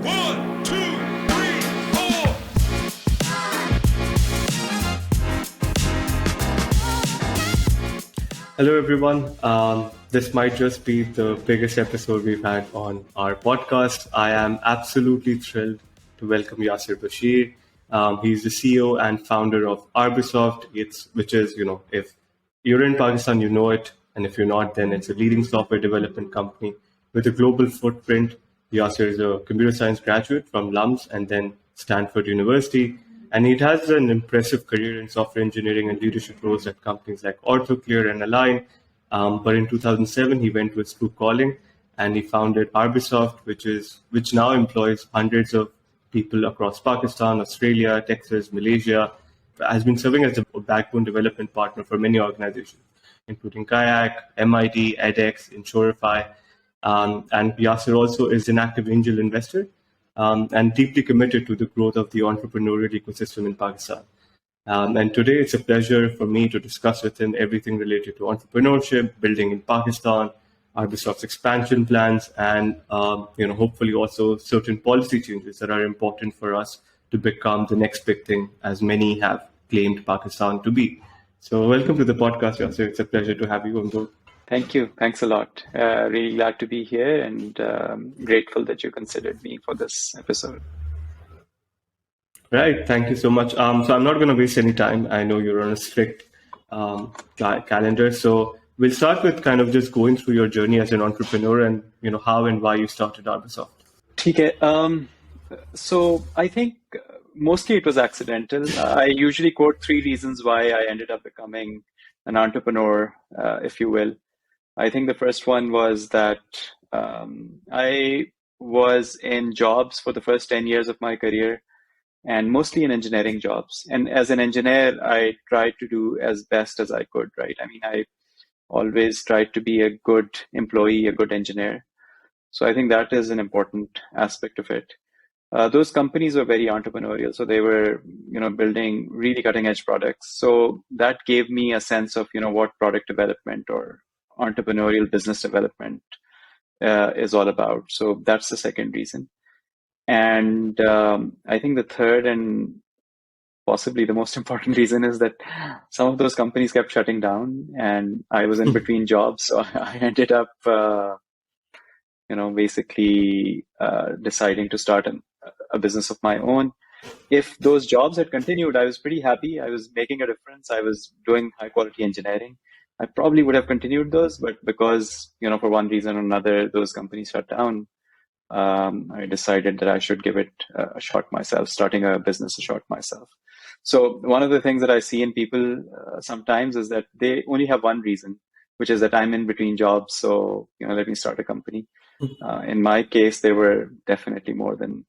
1, 2, 3, 4. Hello, everyone. This might just be the biggest episode we've had on our podcast. I am absolutely thrilled to welcome Yasser Bashir. He's the CEO and founder of Arbisoft, which is, if you're in Pakistan, you know it. And if you're not, then it's a leading software development company with a global footprint. Yasser is a computer science graduate from LUMS and then Stanford University. And he has an impressive career in software engineering and leadership roles at companies like Orthoclear and Align. But in 2007, he went with true calling and he founded Arbisoft, which now employs hundreds of people across Pakistan, Australia, Texas, Malaysia, has been serving as a backbone development partner for many organizations, including Kayak, MIT, edX, Insurify. And Yasser also is an active angel investor and deeply committed to the growth of the entrepreneurial ecosystem in Pakistan. And today it's a pleasure for me to discuss with him everything related to entrepreneurship, building in Pakistan, Arbisoft's expansion plans, and hopefully also certain policy changes that are important for us to become the next big thing, as many have claimed Pakistan to be. So welcome to the podcast, Yasser. It's a pleasure to have you on board. Thank you. Thanks a lot. Really glad to be here and grateful that you considered me for this episode. Right. Thank you so much. So I'm not going to waste any time. I know you're on a strict calendar. So we'll start with kind of just going through your journey as an entrepreneur and, how and why you started Arbisoft. Okay. So I think mostly it was accidental. I usually quote 3 reasons why I ended up becoming an entrepreneur, if you will. I think the first one was that I was in jobs for the first 10 years of my career and mostly in engineering jobs. And as an engineer, I tried to do as best as I could, right? I mean, I always tried to be a good employee, a good engineer. So I think that is an important aspect of it. Those companies were very entrepreneurial. So they were, building really cutting edge products. So that gave me a sense of, what product development or entrepreneurial business development is all about. So that's the second reason. And I think the third and possibly the most important reason is that some of those companies kept shutting down and I was in between jobs. So I ended up, basically deciding to start a business of my own. If those jobs had continued, I was pretty happy. I was making a difference. I was doing high quality engineering. I probably would have continued those, but because, for one reason or another, those companies shut down, I decided that I should give it a shot myself, starting a business a shot myself. So one of the things that I see in people sometimes is that they only have one reason, which is that I'm in between jobs. So, let me start a company. In my case, there were definitely more than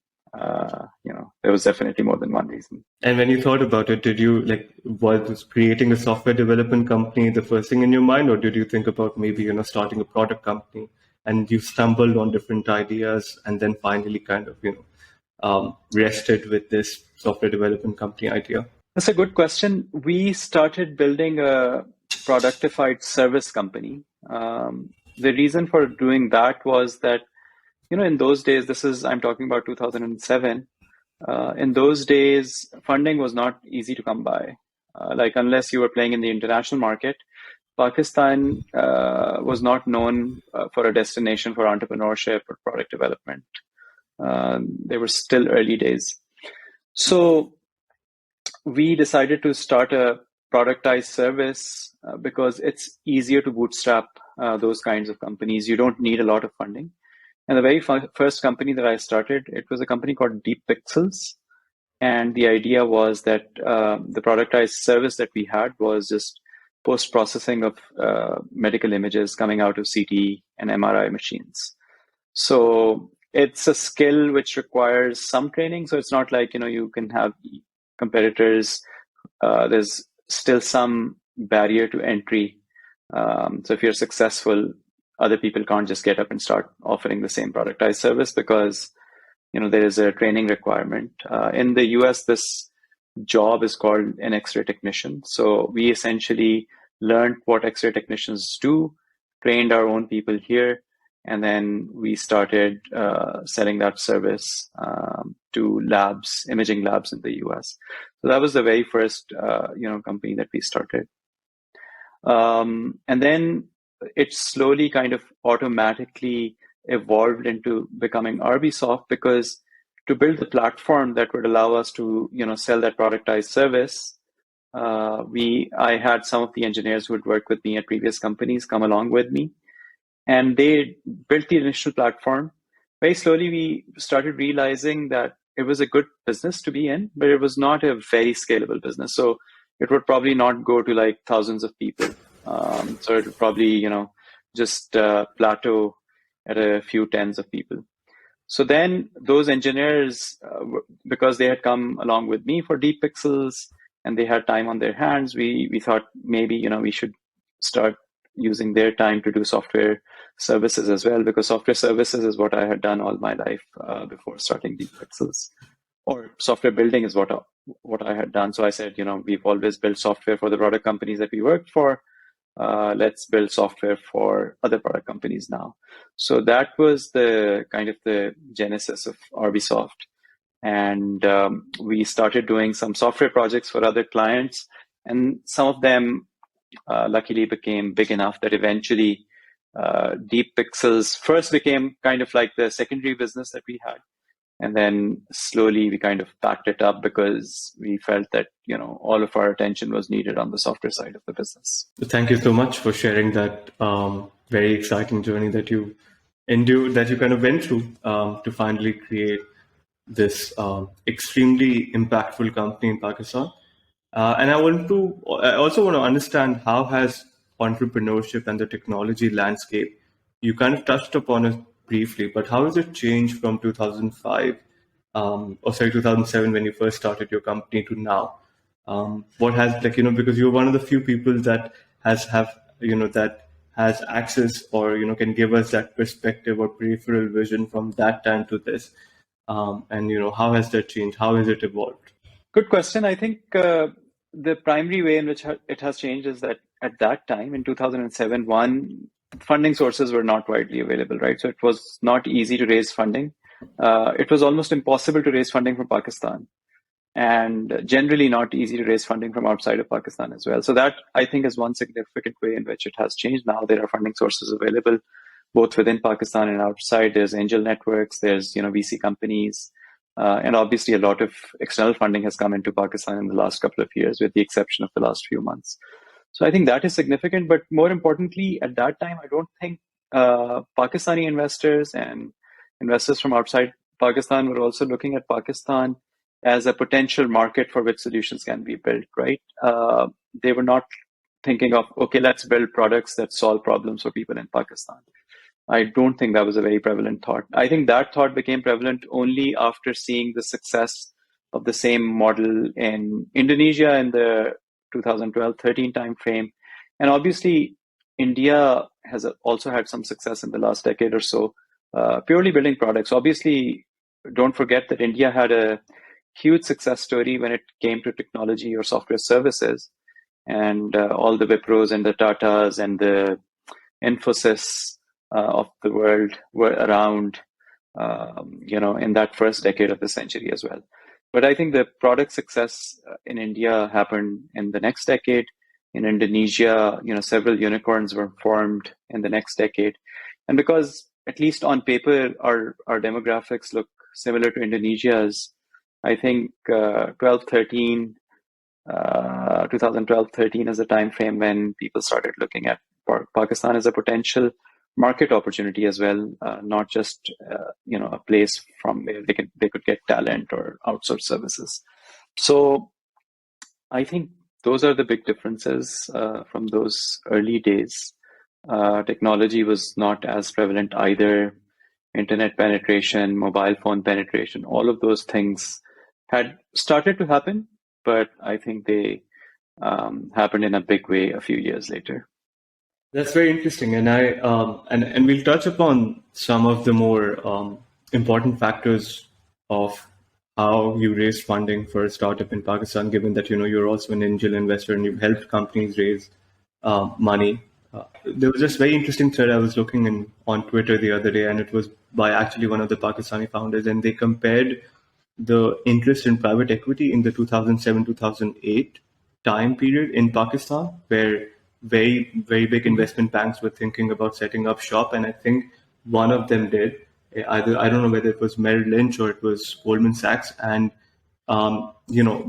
there was definitely more than one reason. And when you thought about it, did you was creating a software development company the first thing in your mind, or did you think about maybe, starting a product company and you stumbled on different ideas and then finally kind of, rested with this software development company idea? That's a good question. We started building a productified service company. The reason for doing that was that, in those days, I'm talking about 2007. In those days, funding was not easy to come by. Unless you were playing in the international market, Pakistan was not known for a destination for entrepreneurship or product development. They were still early days. So we decided to start a productized service because it's easier to bootstrap those kinds of companies. You don't need a lot of funding. And the very first company that I started, it was a company called Deep Pixels. And the idea was that the productized service that we had was just post-processing of medical images coming out of CT and MRI machines. So it's a skill which requires some training. So it's not like, you can have competitors. There's still some barrier to entry. So if you're successful, other people can't just get up and start offering the same productized service because, there is a training requirement. In the US, this job is called an X-ray technician. So we essentially learned what X-ray technicians do, trained our own people here, And then we started selling that service to labs, imaging labs in the US. So that was the very first, company that we started. And then it slowly kind of automatically evolved into becoming Arbisoft, because to build the platform that would allow us to, sell that productized service, I had some of the engineers who had worked with me at previous companies come along with me, and they built the initial platform. Very slowly, we started realizing that it was a good business to be in, but it was not a very scalable business. So it would probably not go to like thousands of people. So it would probably, just plateau at a few tens of people. So then those engineers, because they had come along with me for Deep Pixels and they had time on their hands, we thought maybe, we should start using their time to do software services as well, because software services is what I had done all my life before starting Deep Pixels. Or software building is what I had done. So I said, we've always built software for the product companies that we worked for. Let's build software for other product companies now. So that was the kind of the genesis of Arbisoft. And we started doing some software projects for other clients. And some of them luckily became big enough that eventually Deep Pixels first became kind of like the secondary business that we had. And then slowly we kind of packed it up because we felt that, all of our attention was needed on the software side of the business. Thank you so much for sharing that very exciting journey that you endured, that you kind of went through to finally create this extremely impactful company in Pakistan. And I also want to understand, how has entrepreneurship and the technology landscape, you kind of touched upon it briefly, but how has it changed from 2005, 2007 when you first started your company to now? What has, because you're one of the few people that has access, or, can give us that perspective or peripheral vision from that time to this. And, how has that changed? How has it evolved? Good question. I think the primary way in which it has changed is that at that time in 2007, funding sources were not widely available, right? So it was not easy to raise funding. It was almost impossible to raise funding from Pakistan, and generally not easy to raise funding from outside of Pakistan as well. So that, I think, is one significant way in which it has changed. Now there are funding sources available both within Pakistan and outside. There's angel networks, there's VC companies, and obviously a lot of external funding has come into Pakistan in the last couple of years, with the exception of the last few months. So I think that is significant. But more importantly, at that time, I don't think Pakistani investors and investors from outside Pakistan were also looking at Pakistan as a potential market for which solutions can be built, right? They were not thinking of, okay, let's build products that solve problems for people in Pakistan. I don't think that was a very prevalent thought. I think that thought became prevalent only after seeing the success of the same model in Indonesia in the 2012-13 timeframe. And obviously, India has also had some success in the last decade or so, purely building products. Obviously, don't forget that India had a huge success story when it came to technology or software services. And all the Wipros and the Tatas and the Infosys of the world were around, in that first decade of the century as well. But I think the product success in India happened in the next decade. In Indonesia, several unicorns were formed in the next decade. And because, at least on paper, our demographics look similar to Indonesia's, I think 2012-13 is the time frame when people started looking at Pakistan as a potential market opportunity as well, not just a place from where they could get talent or outsource services. So I think those are the big differences from those early days. Technology was not as prevalent either. Internet penetration, mobile phone penetration, all of those things had started to happen, but I think they happened in a big way a few years later. That's very interesting, and and we'll touch upon some of the more important factors of how you raise funding for a startup in Pakistan. Given that you're also an angel investor and you've helped companies raise money There was this very interesting thread I was looking in on Twitter the other day, and it was by actually one of the Pakistani founders, and they compared the interest in private equity in the 2007-2008 time period in Pakistan, where very big investment banks were thinking about setting up shop, and I think one of them did. Either I don't know whether it was Merrill Lynch or it was Goldman Sachs, and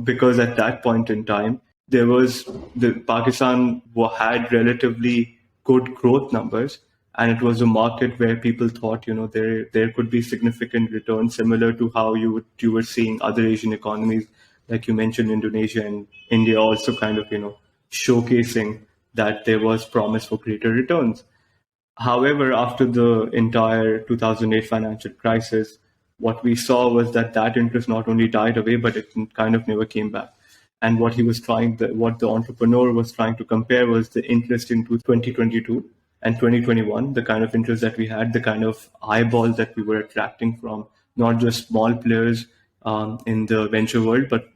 because at that point in time there was the Pakistan had relatively good growth numbers, and it was a market where people thought there could be significant returns, similar to how you were seeing other Asian economies, like you mentioned, Indonesia and India, also kind of showcasing that there was promise for greater returns. However, after the entire 2008 financial crisis, what we saw was that interest not only died away, but it kind of never came back. And what what the entrepreneur was trying to compare was the interest into 2022 and 2021, the kind of interest that we had, the kind of eyeballs that we were attracting from not just small players in the venture world, but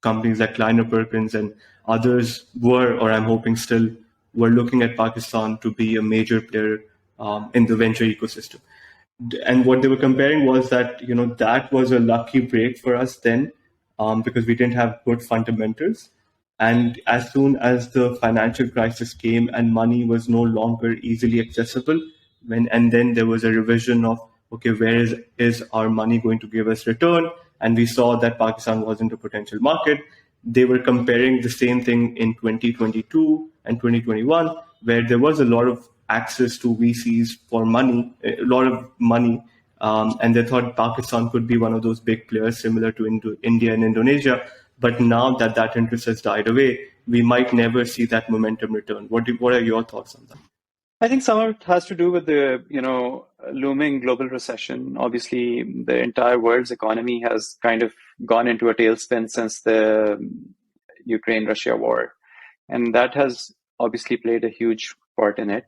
companies like Kleiner Perkins and others were, or I'm hoping still, were looking at Pakistan to be a major player in the venture ecosystem. And what they were comparing was that that was a lucky break for us then, because we didn't have good fundamentals. And as soon as the financial crisis came and money was no longer easily accessible, and then there was a revision of, okay, where is our money going to give us return? And we saw that Pakistan wasn't a potential market. They were comparing the same thing in 2022 and 2021, where there was a lot of access to VCs for money, a lot of money, and they thought Pakistan could be one of those big players similar to India and Indonesia. But now that interest has died away, we might never see that momentum return. What are your thoughts on that? I think some of it has to do with the looming global recession. Obviously, the entire world's economy has kind of gone into a tailspin since the Ukraine-Russia war, and that has obviously played a huge part in it.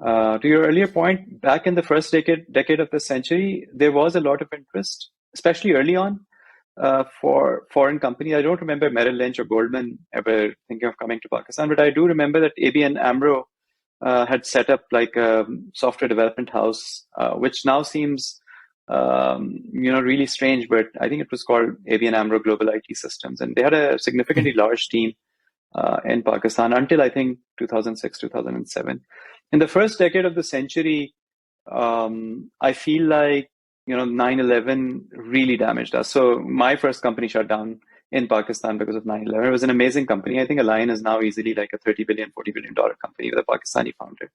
To your earlier point, back in the first decade of the century, there was a lot of interest, especially early on, for foreign companies. I don't remember Merrill Lynch or Goldman ever thinking of coming to Pakistan, but I do remember that ABN AMRO had set up like a software development house, which now seems really strange, but I think it was called ABN AMRO Global IT Systems, and they had a significantly large team in Pakistan until I think 2006, 2007. In the first decade of the century, I feel like 9/11 really damaged us. So my first company shut down in Pakistan because of 9/11. It was an amazing company. I think Align is now easily like a $30 billion, $40 billion company with a Pakistani founder.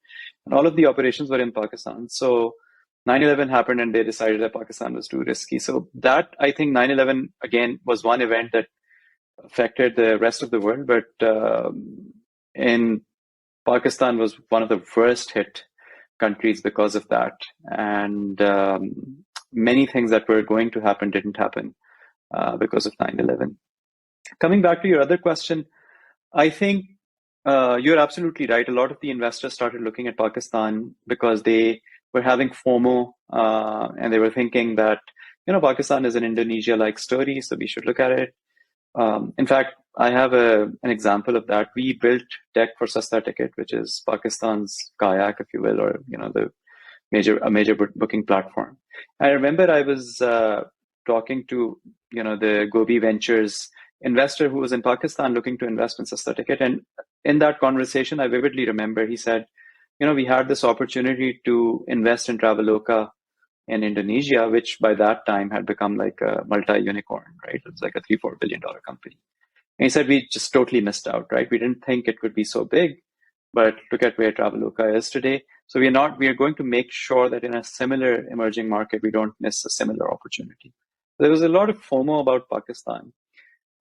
And all of the operations were in Pakistan. So 9/11 happened and they decided that Pakistan was too risky. So that, I think 9/11, again, was one event that affected the rest of the world. But in Pakistan was one of the worst hit countries because of that. And many things that were going to happen didn't happen because of 9/11. Coming back to your other question, I think you're absolutely right. A lot of the investors started looking at Pakistan because they were having FOMO and they were thinking that, Pakistan is an Indonesia-like story, so we should look at it. In fact, I have an example of that. We built tech for Sasta Ticket, which is Pakistan's kayak, if you will, or a major booking platform. I remember I was talking to the Gobi Ventures investor who was in Pakistan looking to invest in Sasta Ticket, and in that conversation, I vividly remember he said, we had this opportunity to invest in Traveloka in Indonesia, which by that time had become like a multi-unicorn, right? It was like a $3-4 billion company. And he said, we just totally missed out, right? We didn't think it would be so big, but look at where Traveloka is today. So we are going to make sure that in a similar emerging market, we don't miss a similar opportunity. There was a lot of FOMO about Pakistan.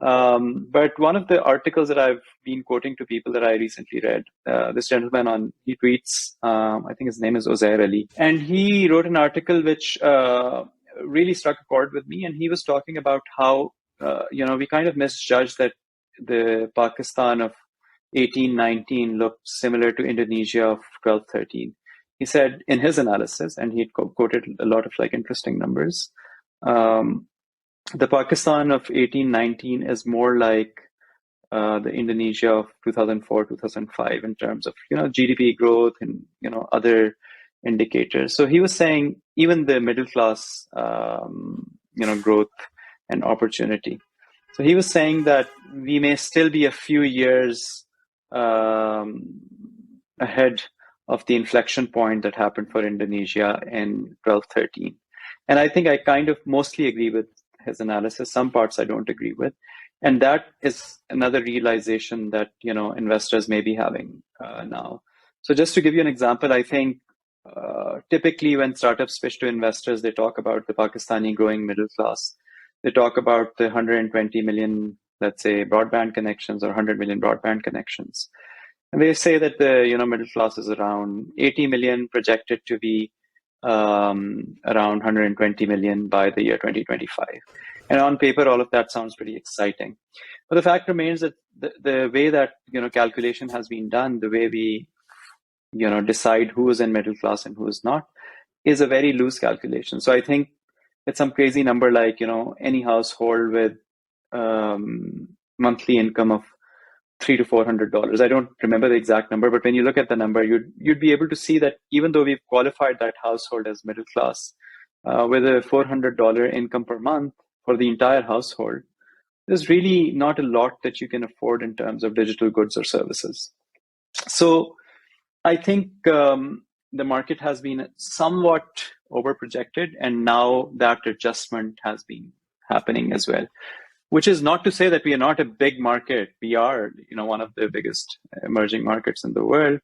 But one of the articles that I've been quoting to people that I recently read, this gentleman he tweets, I think his name is Uzair Ali, and he wrote an article which really struck a chord with me. And he was talking about how, we kind of misjudged that the Pakistan of 1819 looked similar to Indonesia of 1213. He said in his analysis, and he quoted a lot of interesting numbers, the Pakistan of 1819 is more like the Indonesia of 2004, 2005 in terms of, GDP growth and, other indicators. So he was saying even the middle class, growth and opportunity. So he was saying that we may still be a few years ahead of the inflection point that happened for Indonesia in 12, 13. And I think I kind of mostly agree with his analysis. Some parts I don't agree with. And that is another realization that, investors may be having now. So just to give you an example, I think typically when startups pitch to investors, they talk about the Pakistani growing middle class. They talk about the 120 million, let's say, broadband connections or 100 million broadband connections. And they say that the middle class is around 80 million, projected to be around 120 million by the year 2025. And on paper, all of that sounds pretty exciting. But the fact remains that the way that calculation has been done, the way we decide who is in middle class and who is not, is a very loose calculation. So I think it's some crazy number like any household with monthly income of $300 to $400. I don't remember the exact number, but when you look at the number, you'd be able to see that even though we've qualified that household as middle class, with a $400 income per month for the entire household, there's really not a lot that you can afford in terms of digital goods or services. So I think the market has been somewhat overprojected, and now that adjustment has been happening as well. Which is not to say that we are not a big market. We are, one of the biggest emerging markets in the world.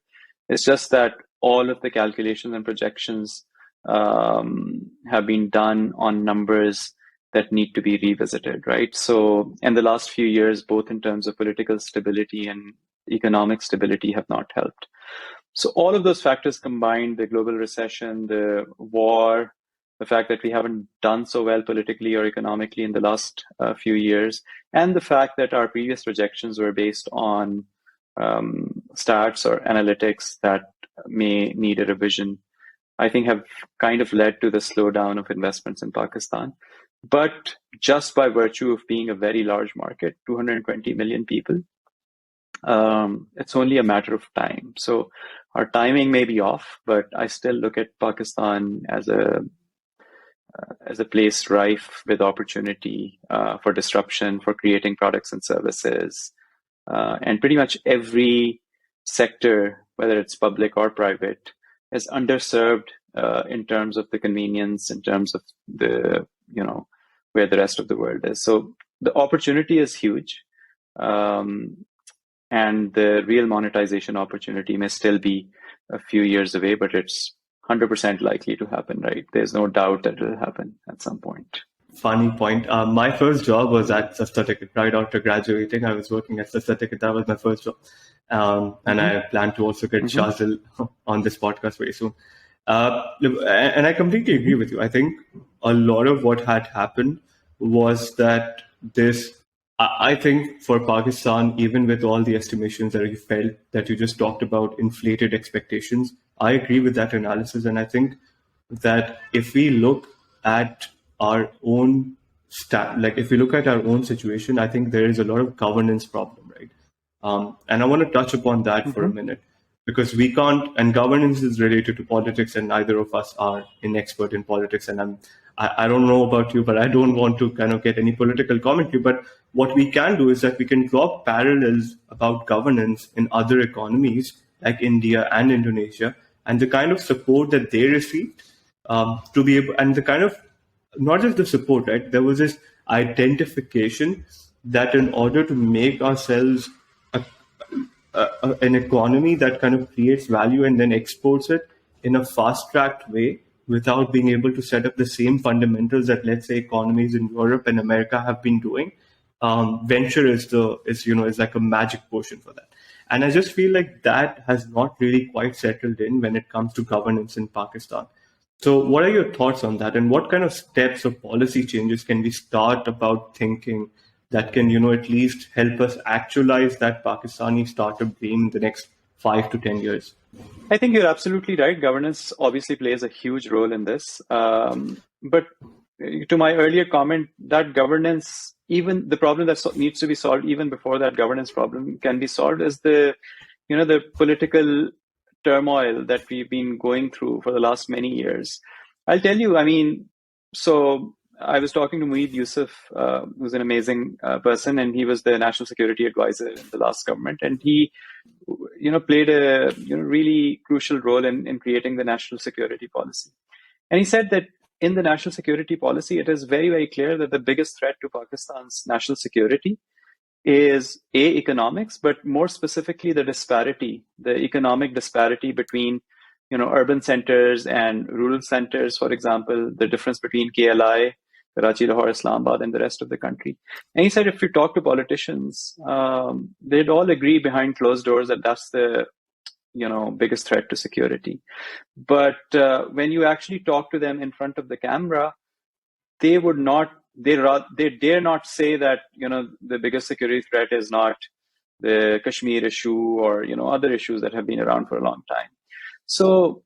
It's just that all of the calculations and projections have been done on numbers that need to be revisited, right? So in the last few years, both in terms of political stability and economic stability have not helped. So all of those factors combined, the global recession, the war, the fact that we haven't done so well politically or economically in the last few years, and the fact that our previous projections were based on stats or analytics that may need a revision, I think have kind of led to the slowdown of investments in Pakistan. But just by virtue of being a very large market, 220 million people, it's only a matter of time. So our timing may be off, but I still look at Pakistan as a place rife with opportunity for disruption, for creating products and services. And pretty much every sector, whether it's public or private, is underserved in terms of the convenience, in terms of the, where the rest of the world is. So the opportunity is huge. And the real monetization opportunity may still be a few years away, but it's 100% likely to happen, right? There's no doubt that it will happen at some point. Funny point. My first job was at SochCast. Right after graduating, I was working at SochCast. That was my first job. And I plan to also get Shazil on this podcast very soon. And I completely agree with you. I think a lot of what had happened was that I think for Pakistan, even with all the estimations that you felt that you just talked about, inflated expectations, I agree with that analysis. And I think that if we look at our own if we look at our own situation, I think there is a lot of governance problem, right? And I want to touch upon that for a minute, because we can't, and governance is related to politics, and neither of us are an expert in politics. And I don't know about you, but I don't want to kind of get any political commentary. But what we can do is that we can draw parallels about governance in other economies like India and Indonesia, and the kind of support that they received to be able, and the kind of, not just the support, right? There was this identification that in order to make ourselves an economy that kind of creates value and then exports it in a fast-tracked way without being able to set up the same fundamentals that, let's say, economies in Europe and America have been doing, venture is like a magic potion for that. And I just feel like that has not really quite settled in when it comes to governance in Pakistan. So what are your thoughts on that? And what kind of steps or policy changes can we start about thinking that can, at least help us actualize that Pakistani startup dream in the next 5 to 10 years? I think you're absolutely right. Governance obviously plays a huge role in this. But to my earlier comment, that governance even the problem that needs to be solved even before that governance problem can be solved is the political turmoil that we've been going through for the last many years. I'll tell you, I mean, so I was talking to Mueed Yusuf, who's an amazing person, and he was the national security advisor in the last government, and he played a really crucial role in creating the national security policy. And he said that in the national security policy, it is very, very clear that the biggest threat to Pakistan's national security is economics, but more specifically the economic disparity between urban centers and rural centers. For example, the difference between KLI, Karachi, Lahore, Islamabad, and the rest of the country. And he said if you talk to politicians, they'd all agree behind closed doors that that's the biggest threat to security. But when you actually talk to them in front of the camera, they would not. They dare not say that the biggest security threat is not the Kashmir issue or other issues that have been around for a long time. So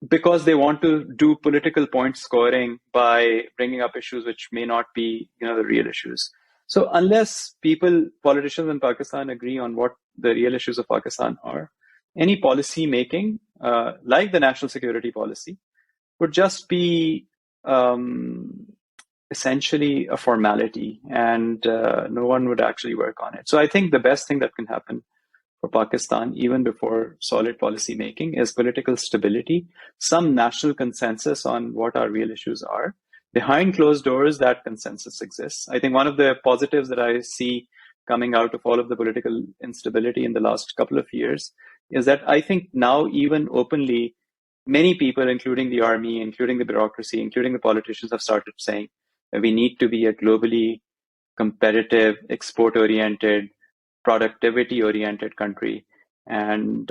because they want to do political point scoring by bringing up issues which may not be the real issues. So unless politicians in Pakistan agree on what the real issues of Pakistan are, any policy making like the national security policy would just be essentially a formality, and no one would actually work on it. So I think the best thing that can happen for Pakistan, even before solid policy making, is political stability, some national consensus on what our real issues are. Behind closed doors, that consensus exists. I think one of the positives that I see coming out of all of the political instability in the last couple of years is that I think now, even openly, many people, including the army, including the bureaucracy, including the politicians, have started saying that we need to be a globally competitive, export-oriented, productivity-oriented country. And,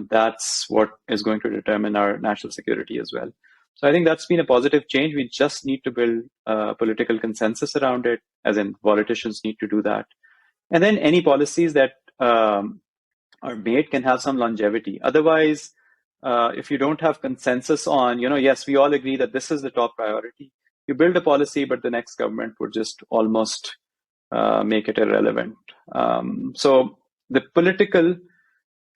that's what is going to determine our national security as well. So I think that's been a positive change. We just need to build political consensus around it, as in politicians need to do that. And then any policies that are made can have some longevity. Otherwise, if you don't have consensus on, yes, we all agree that this is the top priority, you build a policy, but the next government would just almost make it irrelevant. So the political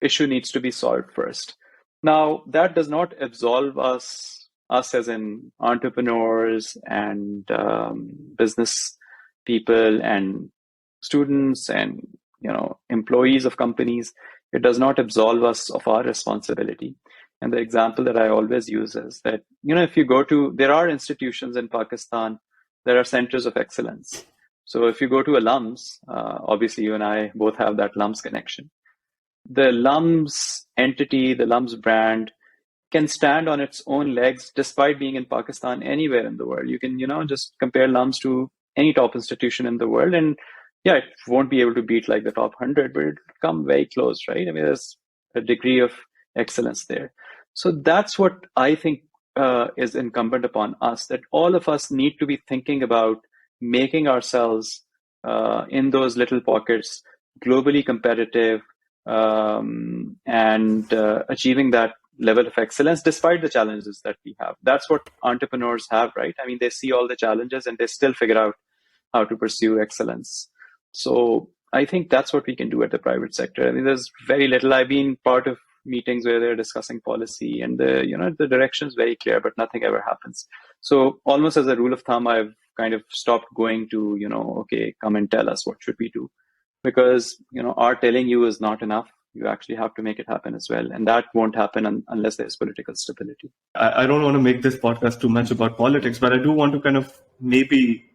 issue needs to be solved first. Now, that does not absolve us as in entrepreneurs and business people and students and employees of companies. It does not absolve us of our responsibility. And the example that I always use is that, if you go to, there are institutions in Pakistan, there are centers of excellence. So if you go to a LUMS, obviously you and I both have that LUMS connection. The LUMS entity, the LUMS brand can stand on its own legs despite being in Pakistan anywhere in the world. You can, just compare LUMS to any top institution in the world. And yeah, it won't be able to beat like the top 100, but it'll come very close, right? I mean, there's a degree of excellence there. So that's what I think is incumbent upon us, that all of us need to be thinking about making ourselves in those little pockets globally competitive and achieving that level of excellence despite the challenges that we have. That's what entrepreneurs have, right? I mean, they see all the challenges and they still figure out how to pursue excellence. So I think that's what we can do at the private sector. I mean, there's very little. I've been part of meetings where they're discussing policy and the direction is very clear, but nothing ever happens. So almost as a rule of thumb, I've kind of stopped going to, okay, come and tell us what should we do, because, our telling you is not enough. You actually have to make it happen as well. And that won't happen unless there's political stability. I don't want to make this podcast too much about politics, but I do want to kind of maybe,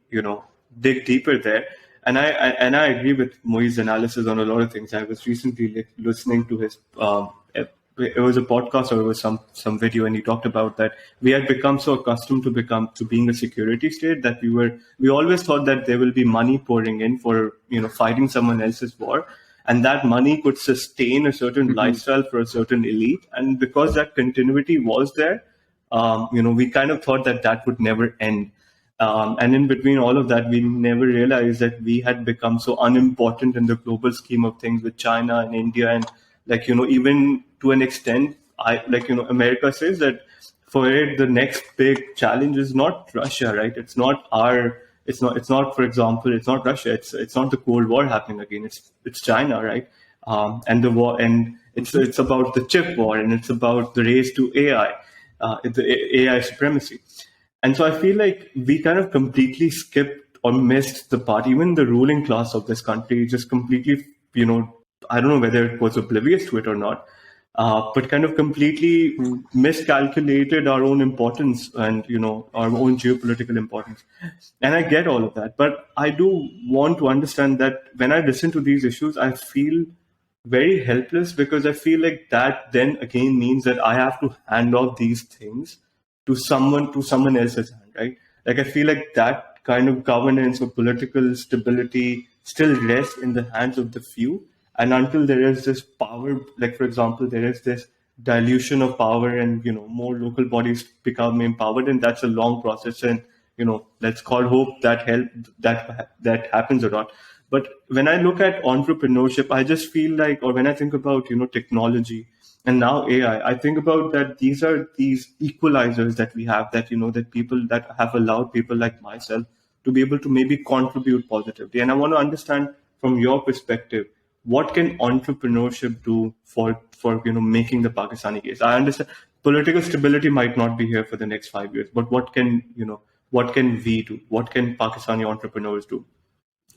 dig deeper there. And I agree with Moi's analysis on a lot of things. I was recently listening to his, it was a podcast or it was some video, and he talked about that we had become so accustomed to being a security state that we always thought that there will be money pouring in for, fighting someone else's war. And that money could sustain a certain lifestyle for a certain elite. And because that continuity was there, we kind of thought that would never end. And in between all of that, we never realized that we had become so unimportant in the global scheme of things with China and India. And even to an extent, America says that for it, the next big challenge is not Russia, right? It's not our It's not, for example, it's not Russia. It's not the Cold War happening again. It's China, right? And the war, and it's about the chip war, and it's about the race to AI, the AI supremacy. And so I feel like we kind of completely skipped or missed the part. Even the ruling class of this country just completely, I don't know whether it was oblivious to it or not, but kind of completely miscalculated our own importance and our own geopolitical importance. And I get all of that, but I do want to understand that when I listen to these issues, I feel very helpless, because I feel like that then again means that I have to hand off these things to someone else's hand, right? Like I feel like that kind of governance or political stability still rests in the hands of the few. And until there is this power, like for example, there is this dilution of power, and more local bodies become empowered, and that's a long process. And let's call hope that that happens or not. But when I look at entrepreneurship, I just feel like, or when I think about technology and now AI, I think about that these are these equalizers that we have, that that people that have allowed people like myself to be able to maybe contribute positively. And I want to understand from your perspective, what can entrepreneurship do for making the Pakistani case? I understand political stability might not be here for the next 5 years, but what can we do? What can Pakistani entrepreneurs do?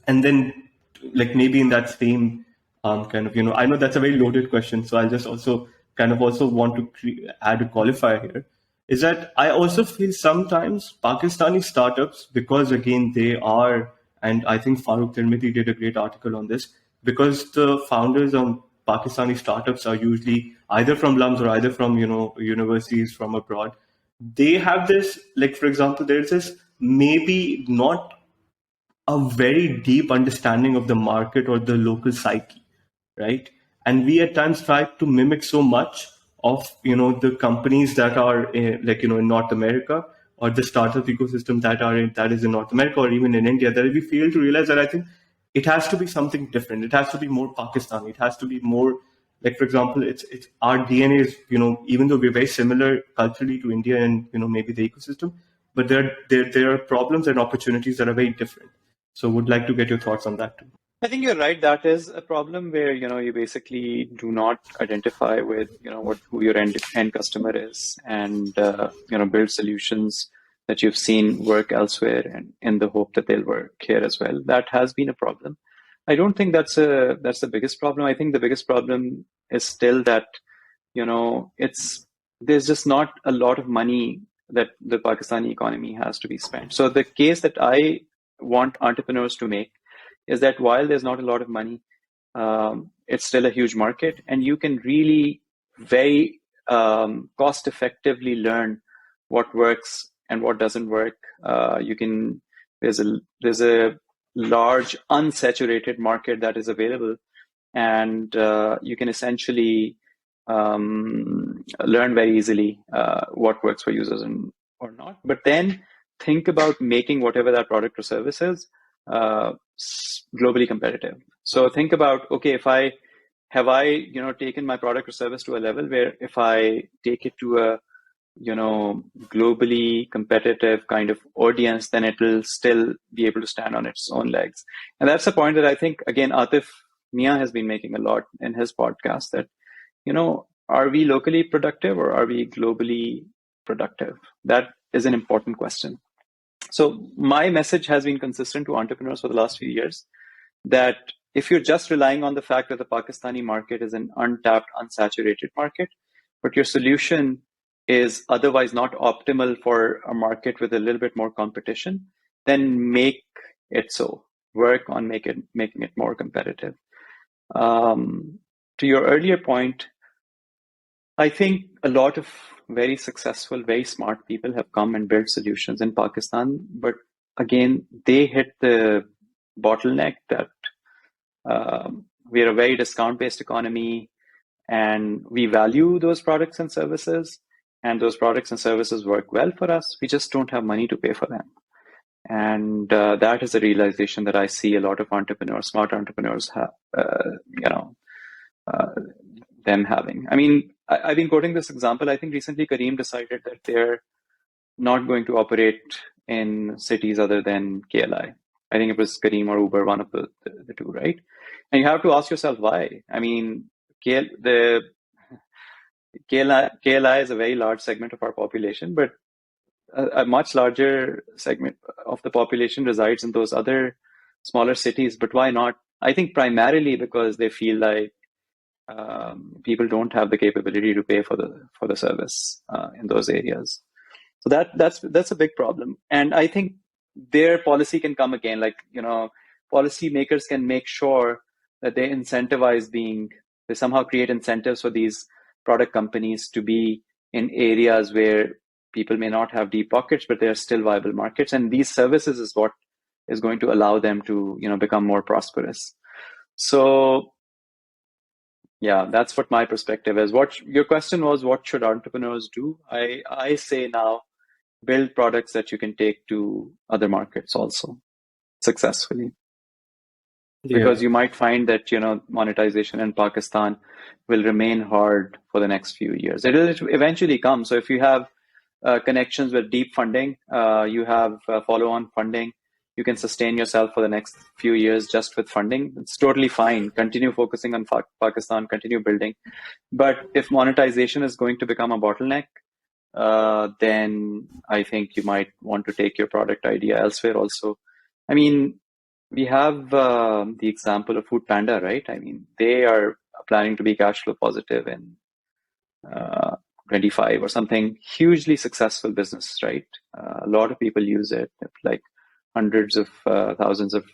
And then, like, maybe in that same kind of, I know that's a very loaded question, so I'll just also kind of also want to add a qualifier here, is that I also feel sometimes Pakistani startups, because again they are, and I think Farooq Tirmidhi did a great article on this, because the founders of Pakistani startups are usually either from slums or either from universities from abroad. They have this, like for example, there's this maybe not a very deep understanding of the market or the local psyche, right? And we at times try to mimic so much of the companies that are in North America, or the startup ecosystem that is in North America or even in India, that we fail to realize that I think it has to be something different. It has to be more Pakistani. It has to be more, like for example, it's our DNA is even though we're very similar culturally to India and maybe the ecosystem, but there are problems and opportunities that are very different. So would like to get your thoughts on that too. I think you're right. That is a problem where you basically do not identify with who your end customer is, and build solutions that you've seen work elsewhere, and in the hope that they'll work here as well. That has been a problem. I don't think that's the biggest problem. I think the biggest problem is still that there's just not a lot of money that the Pakistani economy has to be spent. So the case that I want entrepreneurs to make is that while there's not a lot of money, it's still a huge market, and you can really very cost effectively learn what works and what doesn't work. There's a large unsaturated market that is available, and you can essentially learn very easily what works for users and or not. But then think about making whatever that product or service is globally competitive. So think about, okay, have I taken my product or service to a level where if I take it to a globally competitive kind of audience, then it will still be able to stand on its own legs. And that's a point that I think, again, Atif Mia has been making a lot in his podcast, that are we locally productive or are we globally productive? That is an important question. So my message has been consistent to entrepreneurs for the last few years, that if you're just relying on the fact that the Pakistani market is an untapped, unsaturated market, but your solution is otherwise not optimal for a market with a little bit more competition, then make it so. Work on making it more competitive. To your earlier point, I think a lot of very successful, very smart people have come and built solutions in Pakistan, but again, they hit the bottleneck that we're a very discount-based economy, and we value those products and services, and those products and services work well for us. We just don't have money to pay for them. And that is a realization that I see a lot of entrepreneurs, smart entrepreneurs, them having. I mean, I've been quoting this example. I think recently Kareem decided that they're not going to operate in cities other than KLI. I think it was Careem or Uber, one of the two, right? And you have to ask yourself why. I mean, the KLI is a very large segment of our population, but a much larger segment of the population resides in those other smaller cities. But why not? I think primarily because they feel like people don't have the capability to pay for the service in those areas. So that's a big problem. And I think their policy can come again, like, policymakers can make sure that they they somehow create incentives for these product companies to be in areas where people may not have deep pockets, but they are still viable markets. And these services is what is going to allow them to, become more prosperous. So yeah, that's what my perspective is. What your question was, what should entrepreneurs do? I say now, build products that you can take to other markets also successfully. Yeah. Because you might find that, monetization in Pakistan will remain hard for the next few years. It will eventually come. So if you have connections with deep funding, you have follow-on funding, you can sustain yourself for the next few years just with funding. It's totally fine. Continue focusing on Pakistan, continue building. But if monetization is going to become a bottleneck, then I think you might want to take your product idea elsewhere also. I mean, we have the example of Food Panda, right? I mean, they are planning to be cash flow positive in 25 or something. Hugely successful business, right? A lot of people use it, like hundreds of thousands of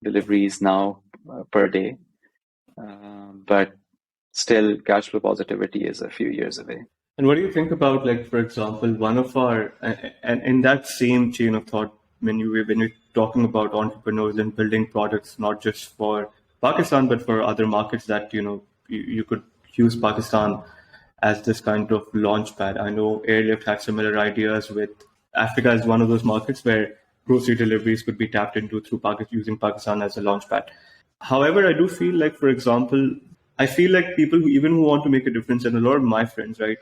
deliveries now per day. But still, cash flow positivity is a few years away. And what do you think about, like, for example, one of our, and in that same chain of thought, when you're talking about entrepreneurs and building products, not just for Pakistan, but for other markets that, you could use Pakistan as this kind of launch pad. I know Airlift had similar ideas with Africa as one of those markets where grocery deliveries could be tapped into through using Pakistan as a launch pad. However, I do feel like, for example, I feel like people who want to make a difference, and a lot of my friends, right,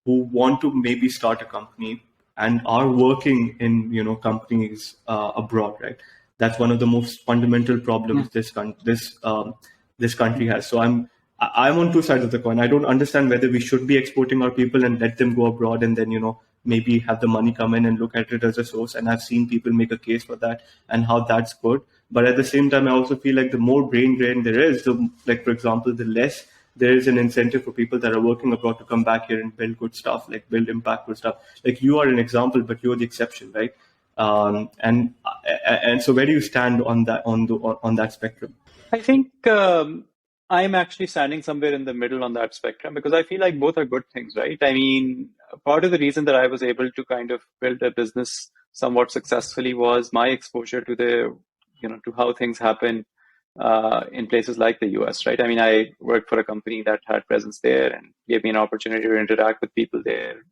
who want to maybe start a company and are working in companies abroad, right? That's one of the most fundamental problems this country has. So I'm on two sides of the coin. I don't understand whether we should be exporting our people and let them go abroad and then maybe have the money come in and look at it as a source. And I've seen people make a case for that and how that's good. But at the same time, I also feel like the more brain drain there is, like, for example, the less there is an incentive for people that are working abroad to come back here and build good stuff, like build impactful stuff. Like, you are an example, but you're the exception, right? And so where do you stand on that spectrum? I think I'm actually standing somewhere in the middle on that spectrum, because I feel like both are good things, right? I mean, part of the reason that I was able to kind of build a business somewhat successfully was my exposure to to how things happen in places like the US, right? I mean, I worked for a company that had presence there and gave me an opportunity to interact with people there,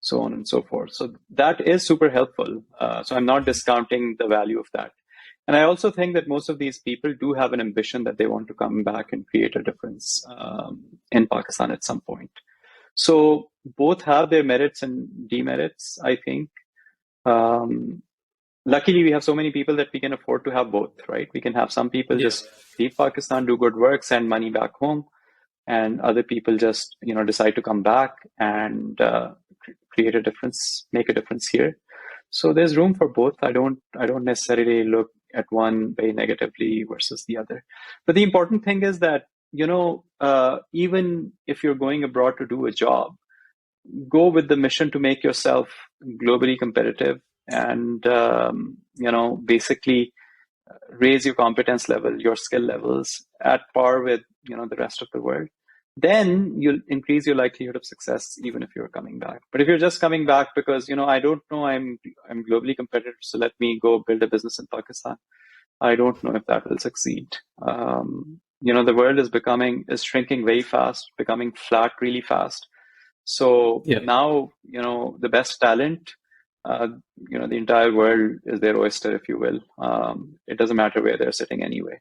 so on and so forth. So that is super helpful. So I'm not discounting the value of that. And I also think that most of these people do have an ambition that they want to come back and create a difference in Pakistan at some point. So both have their merits and demerits, I think. Luckily, we have so many people that we can afford to have both, right? We can have some people just leave Pakistan, do good work, send money back home, and other people just, decide to come back and create a difference, make a difference here. So there's room for both. I don't necessarily look at one very negatively versus the other. But the important thing is that, even if you're going abroad to do a job, go with the mission to make yourself globally competitive and, basically raise your competence level, your skill levels at par with, the rest of the world. Then you'll increase your likelihood of success, even if you're coming back. But if you're just coming back because, I don't know, I'm globally competitive, so let me go build a business in Pakistan, I don't know if that will succeed. The world is shrinking very fast, becoming flat really fast. So now, the best talent, the entire world is their oyster, if you will. It doesn't matter where they're sitting anyway.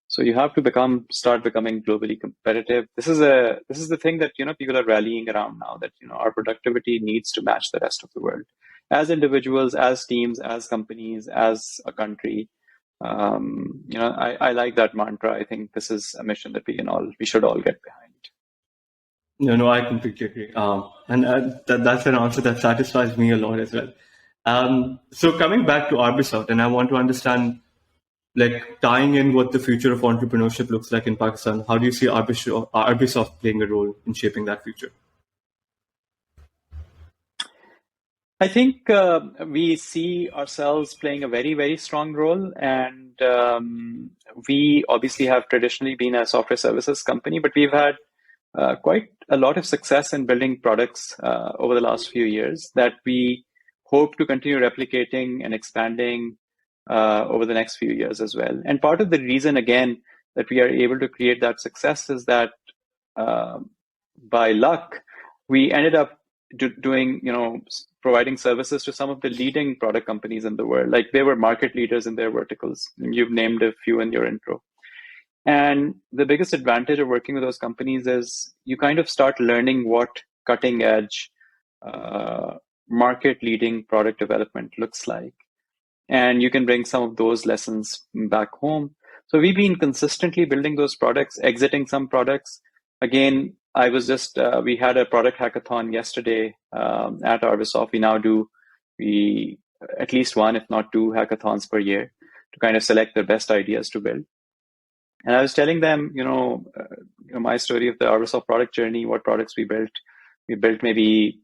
So you have to start becoming globally competitive. This is the thing that, people are rallying around now, that, our productivity needs to match the rest of the world. as individuals, as teams, as companies, as a country. I like that mantra. I think this is a mission that we should all get behind. No, I completely agree. That's an answer that satisfies me a lot as well. So coming back to Arbisoft, and I want to understand, like tying in what the future of entrepreneurship looks like in Pakistan. How do you see Arbisoft playing a role in shaping that future? I think we see ourselves playing a very, very strong role. And we obviously have traditionally been a software services company, but we've had quite a lot of success in building products over the last few years that we hope to continue replicating and expanding over the next few years as well. And part of the reason, again, that we are able to create that success is that by luck, we ended up doing, providing services to some of the leading product companies in the world. Like they were market leaders in their verticals. You've named a few in your intro. And the biggest advantage of working with those companies is you kind of start learning what cutting edge market leading product development looks like. And you can bring some of those lessons back home. So we've been consistently building those products, exiting some products. Again, we had a product hackathon yesterday at Arbisoft. We now do at least one, if not two hackathons per year to kind of select the best ideas to build. And I was telling them, my story of the Arbisoft product journey, what products we built. We built maybe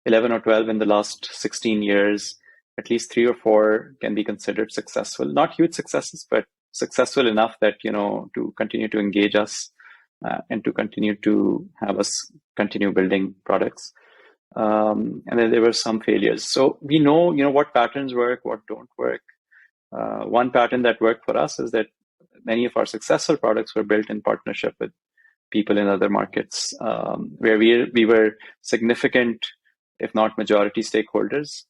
11 or 12 in the last 16 years. At least 3 or 4 can be considered successful. Not huge successes, but successful enough that, to continue to engage us and to continue to have us continue building products. And then there were some failures. So we know, what patterns work, what don't work. One pattern that worked for us is that many of our successful products were built in partnership with people in other markets, where we were significant, if not majority stakeholders.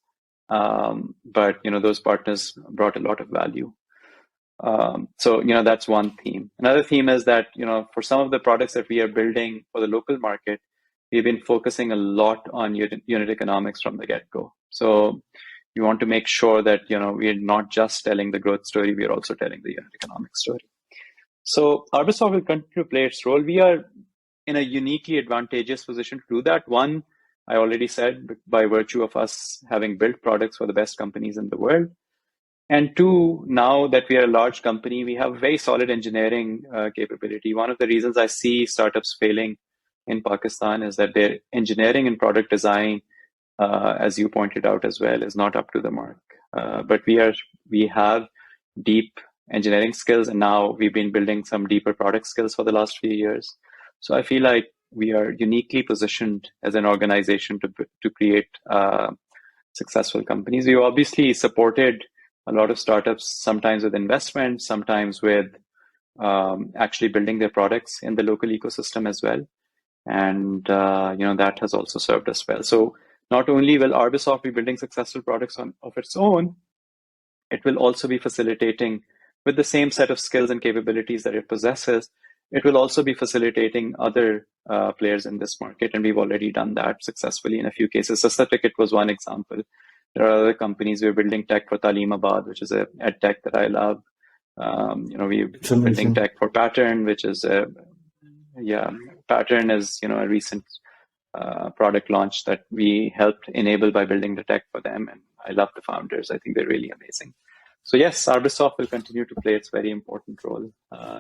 But those partners brought a lot of value. So that's one theme. Another theme is that for some of the products that we are building for the local market, we've been focusing a lot on unit economics from the get-go. So we want to make sure that we're not just telling the growth story, we are also telling the unit economics story. So Arbisoft will continue to play its role. We are in a uniquely advantageous position to do that. One, I already said, by virtue of us having built products for the best companies in the world. And two, now that we are a large company, we have very solid engineering capability. One of the reasons I see startups failing in Pakistan is that their engineering and product design, as you pointed out as well, is not up to the mark. But we have deep engineering skills, and now we've been building some deeper product skills for the last few years. So I feel like we are uniquely positioned as an organization to create successful companies. We obviously supported a lot of startups, sometimes with investment, sometimes with actually building their products in the local ecosystem as well. And that has also served us well. So not only will Arbisoft be building successful products of its own, it will also be facilitating with the same set of skills and capabilities that it possesses. It will also be facilitating other players in this market, and we've already done that successfully in a few cases. Sastaticket was one example. There are other companies. We're building tech for Taleemabad, which is a ed tech that I love. We're building tech for Pattern, which is Pattern is a recent product launch that we helped enable by building the tech for them, and I love the founders. I think they're really amazing. So yes, Arbisoft will continue to play its very important role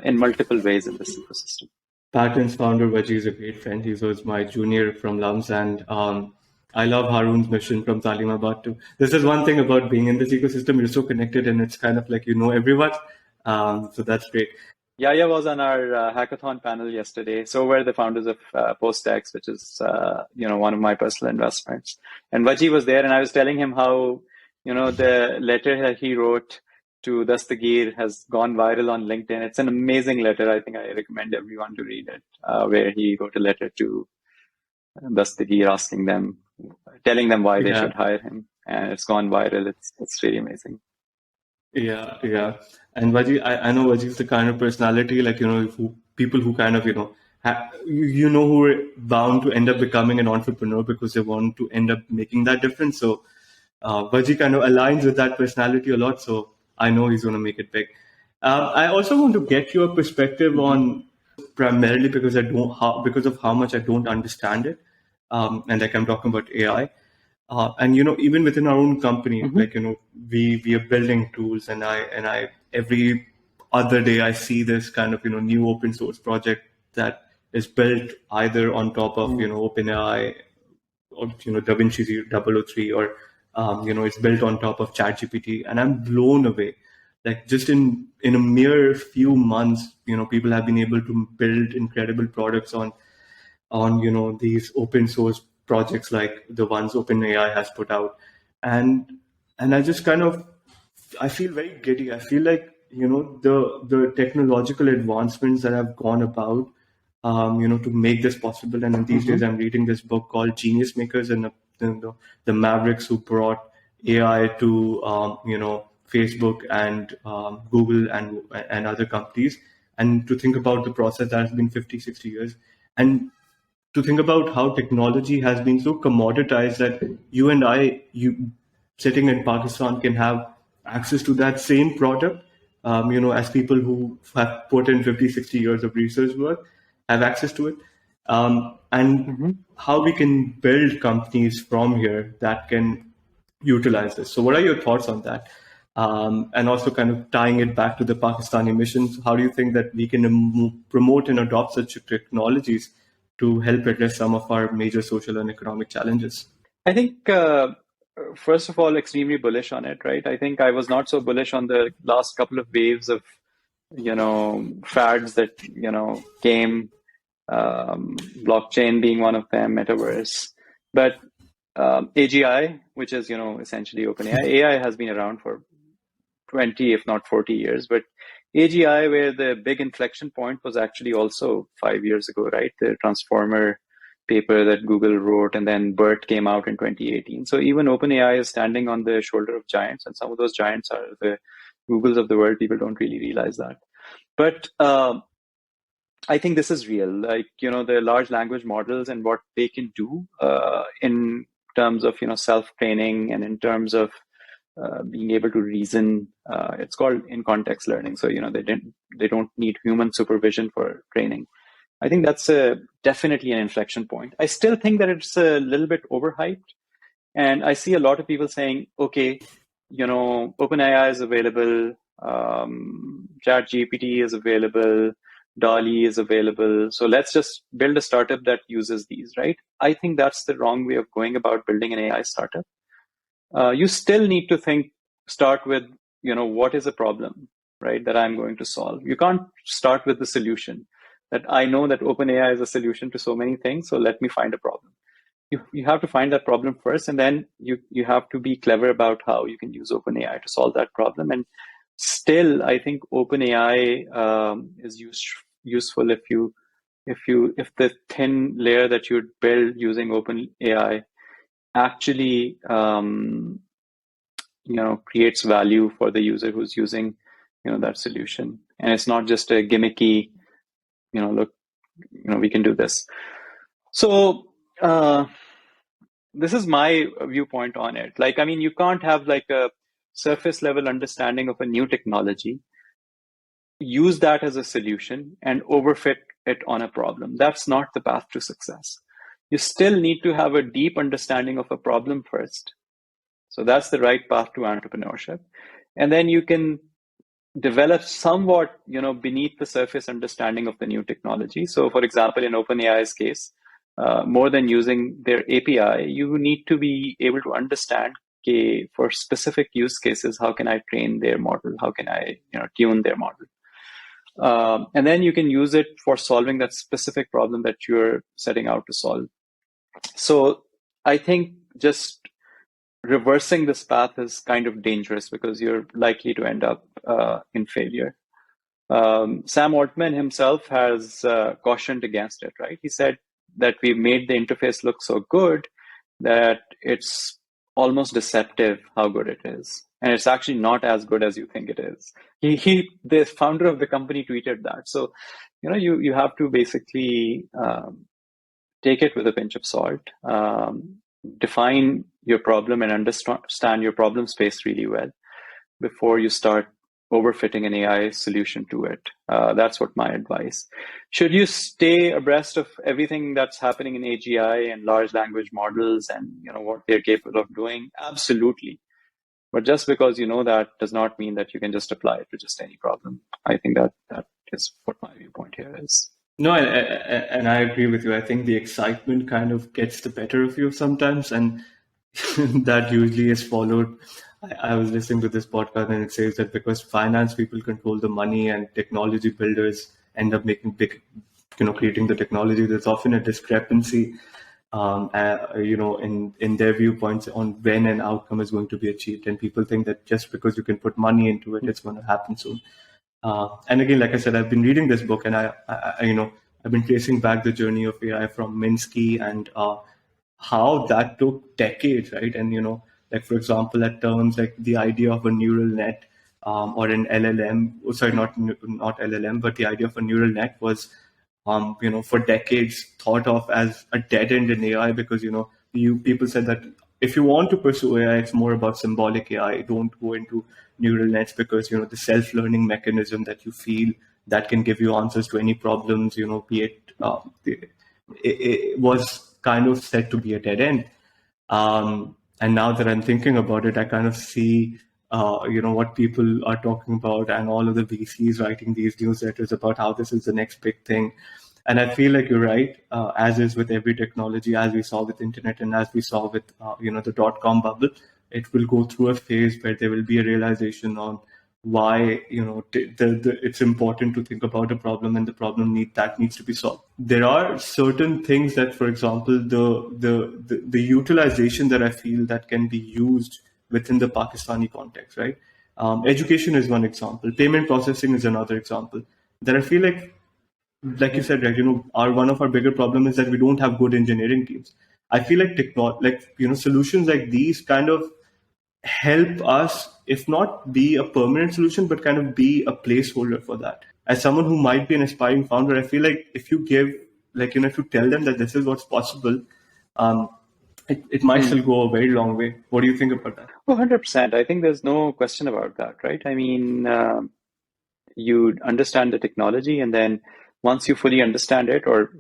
in multiple ways in this ecosystem. Pattern's founder, Vaji, is a great friend. He was my junior from LUMS, and I love Harun's mission from Taleemabad too. This is one thing about being in this ecosystem. You're so connected, and it's kind of like everyone. So that's great. Yaya was on our hackathon panel yesterday. So were the founders of PostX, which is one of my personal investments. And Vaji was there, and I was telling him how the letter that he wrote to Dastagir has gone viral on LinkedIn. It's an amazing letter. I think I recommend everyone to read it, where he wrote a letter to Dastagir telling them why they should hire him. And it's gone viral. It's really amazing. Yeah. And Vaji, I know Vaji is the kind of personality, like, people who kind of, who are bound to end up becoming an entrepreneur because they want to end up making that difference. So Vaji kind of aligns with that personality a lot, so I know he's going to make it big. I also want to get your perspective on, primarily because because of how much I don't understand it, and like I'm talking about AI. And even within our own company, like we are building tools, and I every other day I see this kind of new open source project that is built either on top of OpenAI, or DaVinci 003, or it's built on top of ChatGPT, and I'm blown away. Like, just in a mere few months, people have been able to build incredible products on these open source projects like the ones OpenAI has put out, and I just kind of, I feel very giddy. I feel like the technological advancements that have gone about, to make this possible. And in these days, I'm reading this book called Genius Makers, and the mavericks who brought AI to Facebook and Google and other companies, and to think about the process that has been 50, 60 years, and to think about how technology has been so commoditized that you and you sitting in Pakistan, can have access to that same product, as people who have put in 50, 60 years of research work have access to it. And how we can build companies from here that can utilize this. So what are your thoughts on that? And also kind of tying it back to the Pakistani missions, how do you think that we can promote and adopt such technologies to help address some of our major social and economic challenges? I think, first of all, extremely bullish on it, right? I think I was not so bullish on the last couple of waves of, fads that, came, blockchain being one of them, metaverse. But AGI, which is, essentially OpenAI, AI has been around for 20, if not 40 years. But AGI, where the big inflection point was actually also 5 years ago, right? The transformer paper that Google wrote, and then BERT came out in 2018. So even OpenAI is standing on the shoulder of giants, and some of those giants are the Googles of the world. People don't really realize that. But I think this is real. Like, the large language models and what they can do in terms of, self-training, and in terms of being able to reason. It's called in-context learning. So, they don't need human supervision for training. I think that's definitely an inflection point. I still think that it's a little bit overhyped. And I see a lot of people saying, okay, OpenAI is available, ChatGPT is available, DALL-E is available. So let's just build a startup that uses these, right? I think that's the wrong way of going about building an AI startup. You still need to start with, what is a problem, right, that I'm going to solve. You can't start with the solution that I know that OpenAI is a solution to so many things, so let me find a problem. You have to find that problem first, and then you have to be clever about how you can use OpenAI to solve that problem. And still, I think OpenAI is useful if the thin layer that you build using OpenAI actually creates value for the user who's using that solution, and it's not just a gimmicky look, we can do this. So this is my viewpoint on it. Like, I mean, you can't have like a surface level understanding of a new technology, use that as a solution, and overfit it on a problem. That's not the path to success. You still need to have a deep understanding of a problem first. So that's the right path to entrepreneurship. And then you can develop somewhat, beneath the surface understanding of the new technology. So for example, in OpenAI's case, more than using their API, you need to be able to understand, okay, for specific use cases, how can I train their model? How can I, tune their model? And then you can use it for solving that specific problem that you're setting out to solve. So I think just reversing this path is kind of dangerous, because you're likely to end up in failure. Sam Altman himself has cautioned against it, right? He said that we made the interface look so good that it's almost deceptive how good it is. And it's actually not as good as you think it is. The founder of the company tweeted that. So, you have to basically take it with a pinch of salt, define your problem and understand your problem space really well before you start overfitting an AI solution to it. That's what my advice. Should you stay abreast of everything that's happening in AGI and large language models and what they're capable of doing? Absolutely. But just because you know that does not mean that you can just apply it to just any problem. I think that is what my viewpoint here is. No, and I agree with you. I think the excitement kind of gets the better of you sometimes, and that usually is followed. I was listening to this podcast, and it says that because finance people control the money and technology builders end up making big, creating the technology, there's often a discrepancy, in their viewpoints on when an outcome is going to be achieved. And people think that just because you can put money into it, it's going to happen soon. And again, like I said, I've been reading this book, and I've been tracing back the journey of AI from Minsky and how that took decades, right? And like for example, at terms like the idea of a neural net or an LLM. Sorry, not LLM, but the idea of a neural net was, for decades thought of as a dead end in AI because people said that if you want to pursue AI, it's more about symbolic AI. Don't go into neural nets because the self-learning mechanism that you feel that can give you answers to any problems, be it was kind of said to be a dead end. And now that I'm thinking about it, I kind of see, what people are talking about and all of the VCs writing these newsletters about how this is the next big thing. And I feel like you're right, as is with every technology, as we saw with internet and as we saw with, the dot-com bubble, it will go through a phase where there will be a realization on why, it's important to think about a problem and the problem needs to be solved. There are certain things that, for example, the utilization that I feel that can be used within the Pakistani context, right? Education is one example. Payment processing is another example. That I feel like you said, right? One of our bigger problems is that we don't have good engineering teams. I feel like solutions like these kind of help us, if not be a permanent solution, but kind of be a placeholder for that. As someone who might be an aspiring founder, I feel like if you give, if you tell them that this is what's possible, it might still go a very long way. What do you think about that? 100%. I think there's no question about that, right? I mean, you understand the technology, and then once you fully understand it, or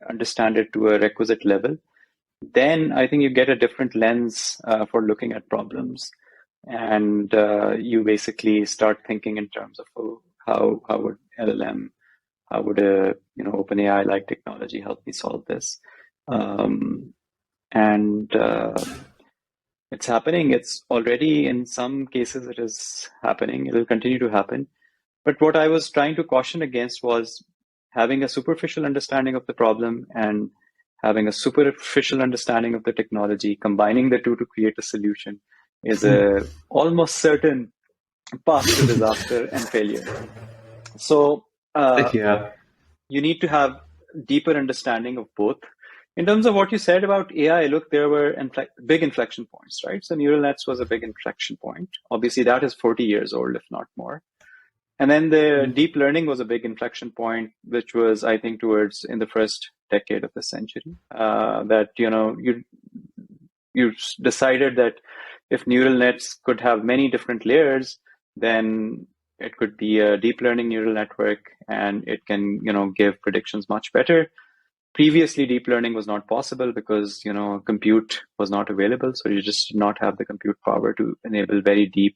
understand it to a requisite level, then I think you get a different lens for looking at problems, and you basically start thinking in terms of how would LLM, how would a OpenAI like technology help me solve this, and it's happening. It's already, in some cases, it is happening. It will continue to happen. But what I was trying to caution against was having a superficial understanding of the problem and having a superficial understanding of the technology, combining the two to create a solution is a almost certain path to disaster and failure. So you need to have deeper understanding of both. In terms of what you said about AI, look, there were big inflection points, right? So neural nets was a big inflection point. Obviously, that is 40 years old, if not more. And then the deep learning was a big inflection point, which was, I think, towards in the first decade of the century, that, you decided that if neural nets could have many different layers, then it could be a deep learning neural network, and it can, give predictions much better. Previously, deep learning was not possible because, compute was not available. So you just did not have the compute power to enable very deep,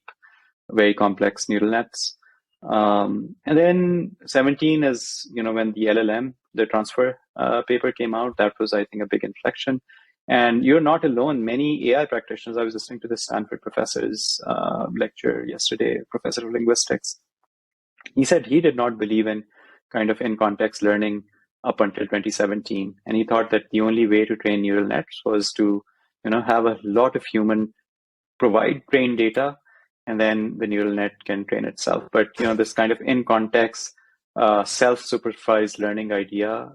very complex neural nets. And then 17 is, when the LLM, the transfer paper came out, that was, I think, a big inflection. And you're not alone. Many AI practitioners, I was listening to the Stanford professor's lecture yesterday, professor of linguistics. He said he did not believe in kind of in-context learning up until 2017. And he thought that the only way to train neural nets was to, have a lot of human provide trained data, and then the neural net can train itself. But, this kind of in-context, self-supervised learning idea,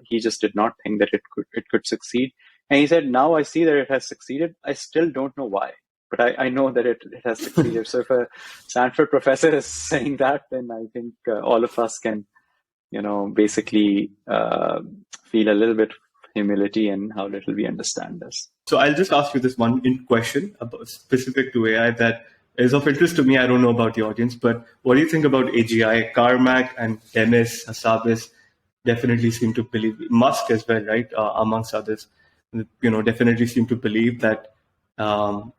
he just did not think that it could succeed. And he said, now I see that it has succeeded. I still don't know why, but I know that it has succeeded. So if a Stanford professor is saying that, then I think all of us can, basically feel a little bit humility and how little we understand this. So I'll just ask you this one question about, specific to AI that is of interest to me. I don't know about the audience, but what do you think about AGI? Carmack and Demis Hassabis definitely seem to believe, Musk as well, right? Amongst others, definitely seem to believe that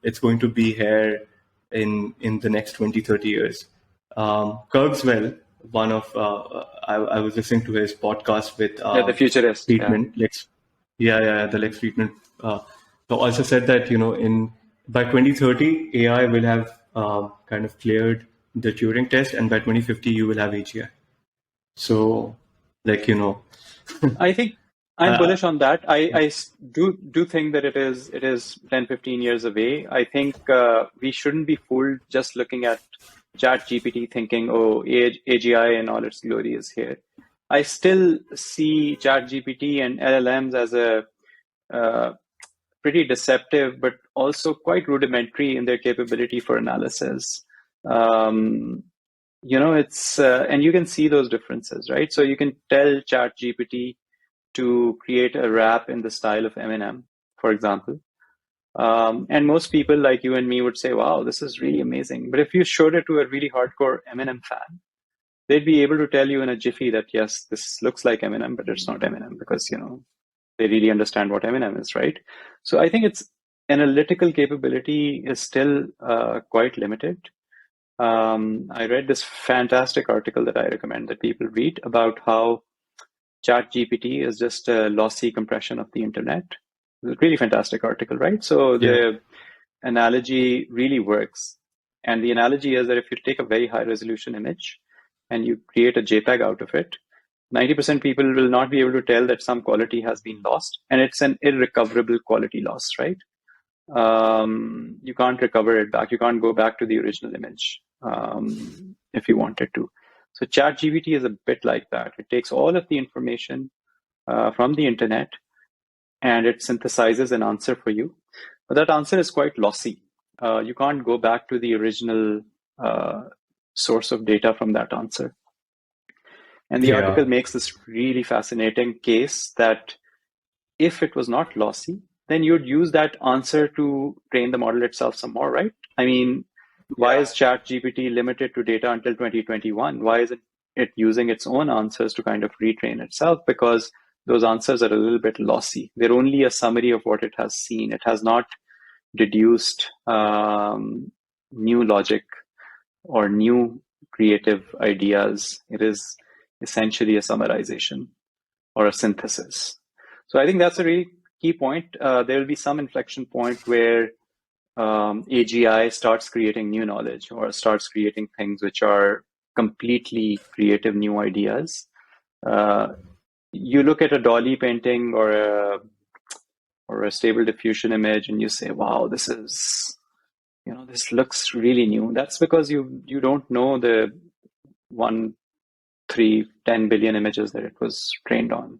it's going to be here in the next 20, 30 years. Kurzweil, one of, I was listening to his podcast with The futurist. Friedman, the Lex Friedman, also said that, by 2030, AI will have kind of cleared the Turing test, and by 2050, you will have AGI. So, I think I'm bullish on that. I do think that it is 10, 15 years away. I think we shouldn't be fooled just looking at ChatGPT thinking, oh, AGI and all its glory is here. I still see ChatGPT and LLMs as a pretty deceptive, but also quite rudimentary in their capability for analysis. It's and you can see those differences, right? So you can tell ChatGPT to create a rap in the style of Eminem, for example. And most people like you and me would say, wow, this is really amazing. But if you showed it to a really hardcore Eminem fan, they'd be able to tell you in a jiffy that, yes, this looks like Eminem, but it's not Eminem because, they really understand what Eminem is, right? So I think its analytical capability is still quite limited. I read this fantastic article that I recommend that people read about how ChatGPT is just a lossy compression of the internet. It's a really fantastic article, right? So the analogy really works. And the analogy is that if you take a very high resolution image and you create a JPEG out of it, 90% people will not be able to tell that some quality has been lost, and it's an irrecoverable quality loss, right? You can't recover it back. You can't go back to the original image if you wanted to. So ChatGPT is a bit like that. It takes all of the information from the internet and it synthesizes an answer for you. But that answer is quite lossy. You can't go back to the original source of data from that answer. And the article makes this really fascinating case that if it was not lossy, then you'd use that answer to train the model itself some more, right? I mean, why is ChatGPT limited to data until 2021? Why is it using its own answers to kind of retrain itself? Because those answers are a little bit lossy. They're only a summary of what it has seen. It has not deduced new logic or new creative ideas. It is essentially a summarization or a synthesis. So I think that's a really key point. There will be some inflection point where AGI starts creating new knowledge or starts creating things which are completely creative new ideas. You look at a Dolly painting or a stable diffusion image and you say, wow, this is, this looks really new. That's because you don't know the 10 billion images that it was trained on.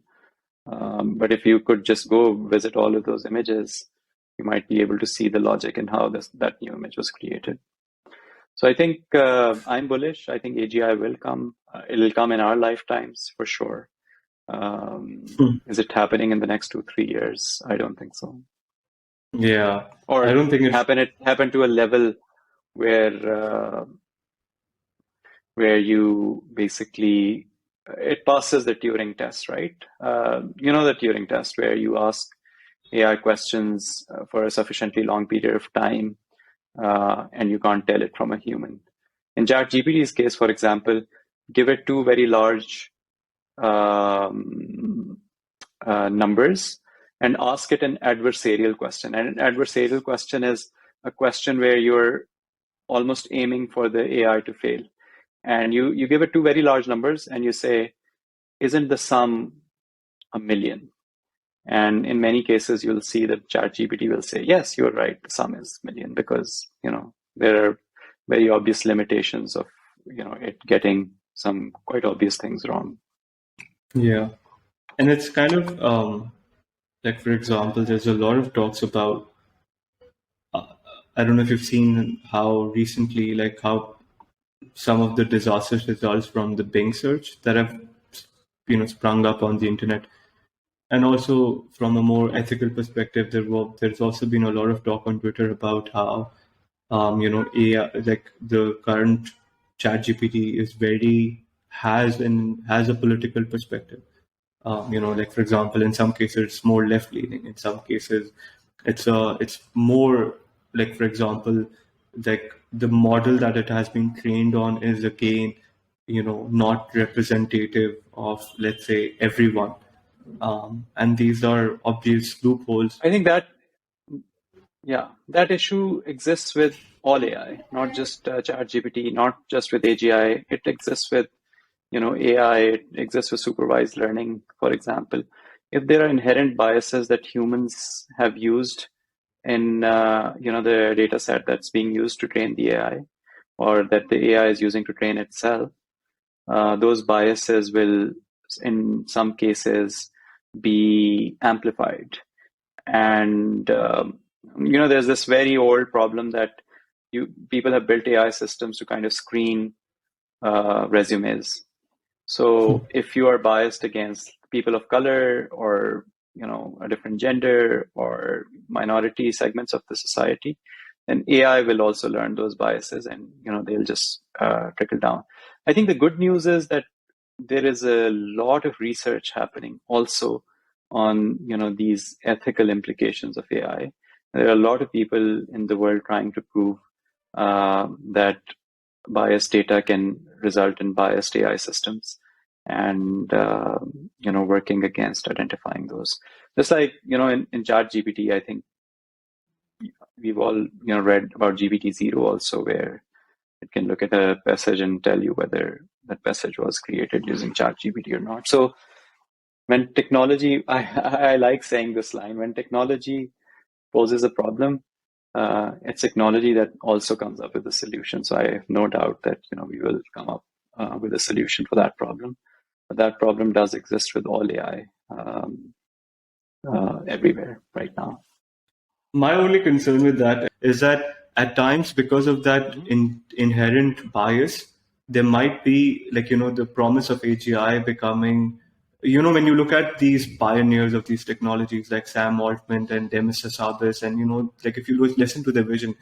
But if you could just go visit all of those images, you might be able to see the logic in how that new image was created. So I think I'm bullish. I think AGI will come. It'll come in our lifetimes for sure. Is it happening in the next 2-3 years? I don't think so. Yeah. Or I don't think it happened to a level where you basically, it passes the Turing test, right? The Turing test where you ask AI questions for a sufficiently long period of time and you can't tell it from a human. In ChatGPT's case, for example, give it two very large numbers and ask it an adversarial question. And an adversarial question is a question where you're almost aiming for the AI to fail. And you give it two very large numbers and you say, isn't the sum 1 million? And in many cases, you'll see that ChatGPT will say, yes, you're right, the sum is 1 million, because there are very obvious limitations of it getting some quite obvious things wrong. Yeah. And it's kind of like, for example, there's a lot of talks about, I don't know if you've seen how recently, like how some of the disastrous results from the Bing search that have sprung up on the internet. And also from a more ethical perspective, there's also been a lot of talk on Twitter about how AI, like the current ChatGPT is very has a political perspective. Like for example, in some cases it's more left leaning. In some cases, it's more like, for example, like the model that it has been trained on is again, not representative of, let's say, everyone. And these are obvious loopholes. I think that, yeah, that issue exists with all AI, not just ChatGPT, not just with AGI. It exists with, AI. It exists with supervised learning, for example. If there are inherent biases that humans have used in, the data set that's being used to train the AI, or that the AI is using to train itself, those biases will, in some cases, be amplified. And there's this very old problem that people have built AI systems to kind of screen resumes. So if you are biased against people of color, or a different gender, or minority segments of the society, then AI will also learn those biases, and they'll just trickle down. I think the good news is that there is a lot of research happening also on these ethical implications of AI. There are a lot of people in the world trying to prove that biased data can result in biased AI systems, and working against identifying those. Just like in ChatGPT, I think we've all read about GPT-0 also, where it can look at a message and tell you whether that message was created using ChatGPT or not. So when technology, I like saying this line, when technology poses a problem, it's technology that also comes up with a solution. So I have no doubt that we will come up with a solution for that problem. But that problem does exist with all AI everywhere right now. My only concern with that is that at times, because of that inherent bias, there might be, like, the promise of AGI becoming, when you look at these pioneers of these technologies like Sam Altman and Demis Hassabis, and, like if you listen to their vision,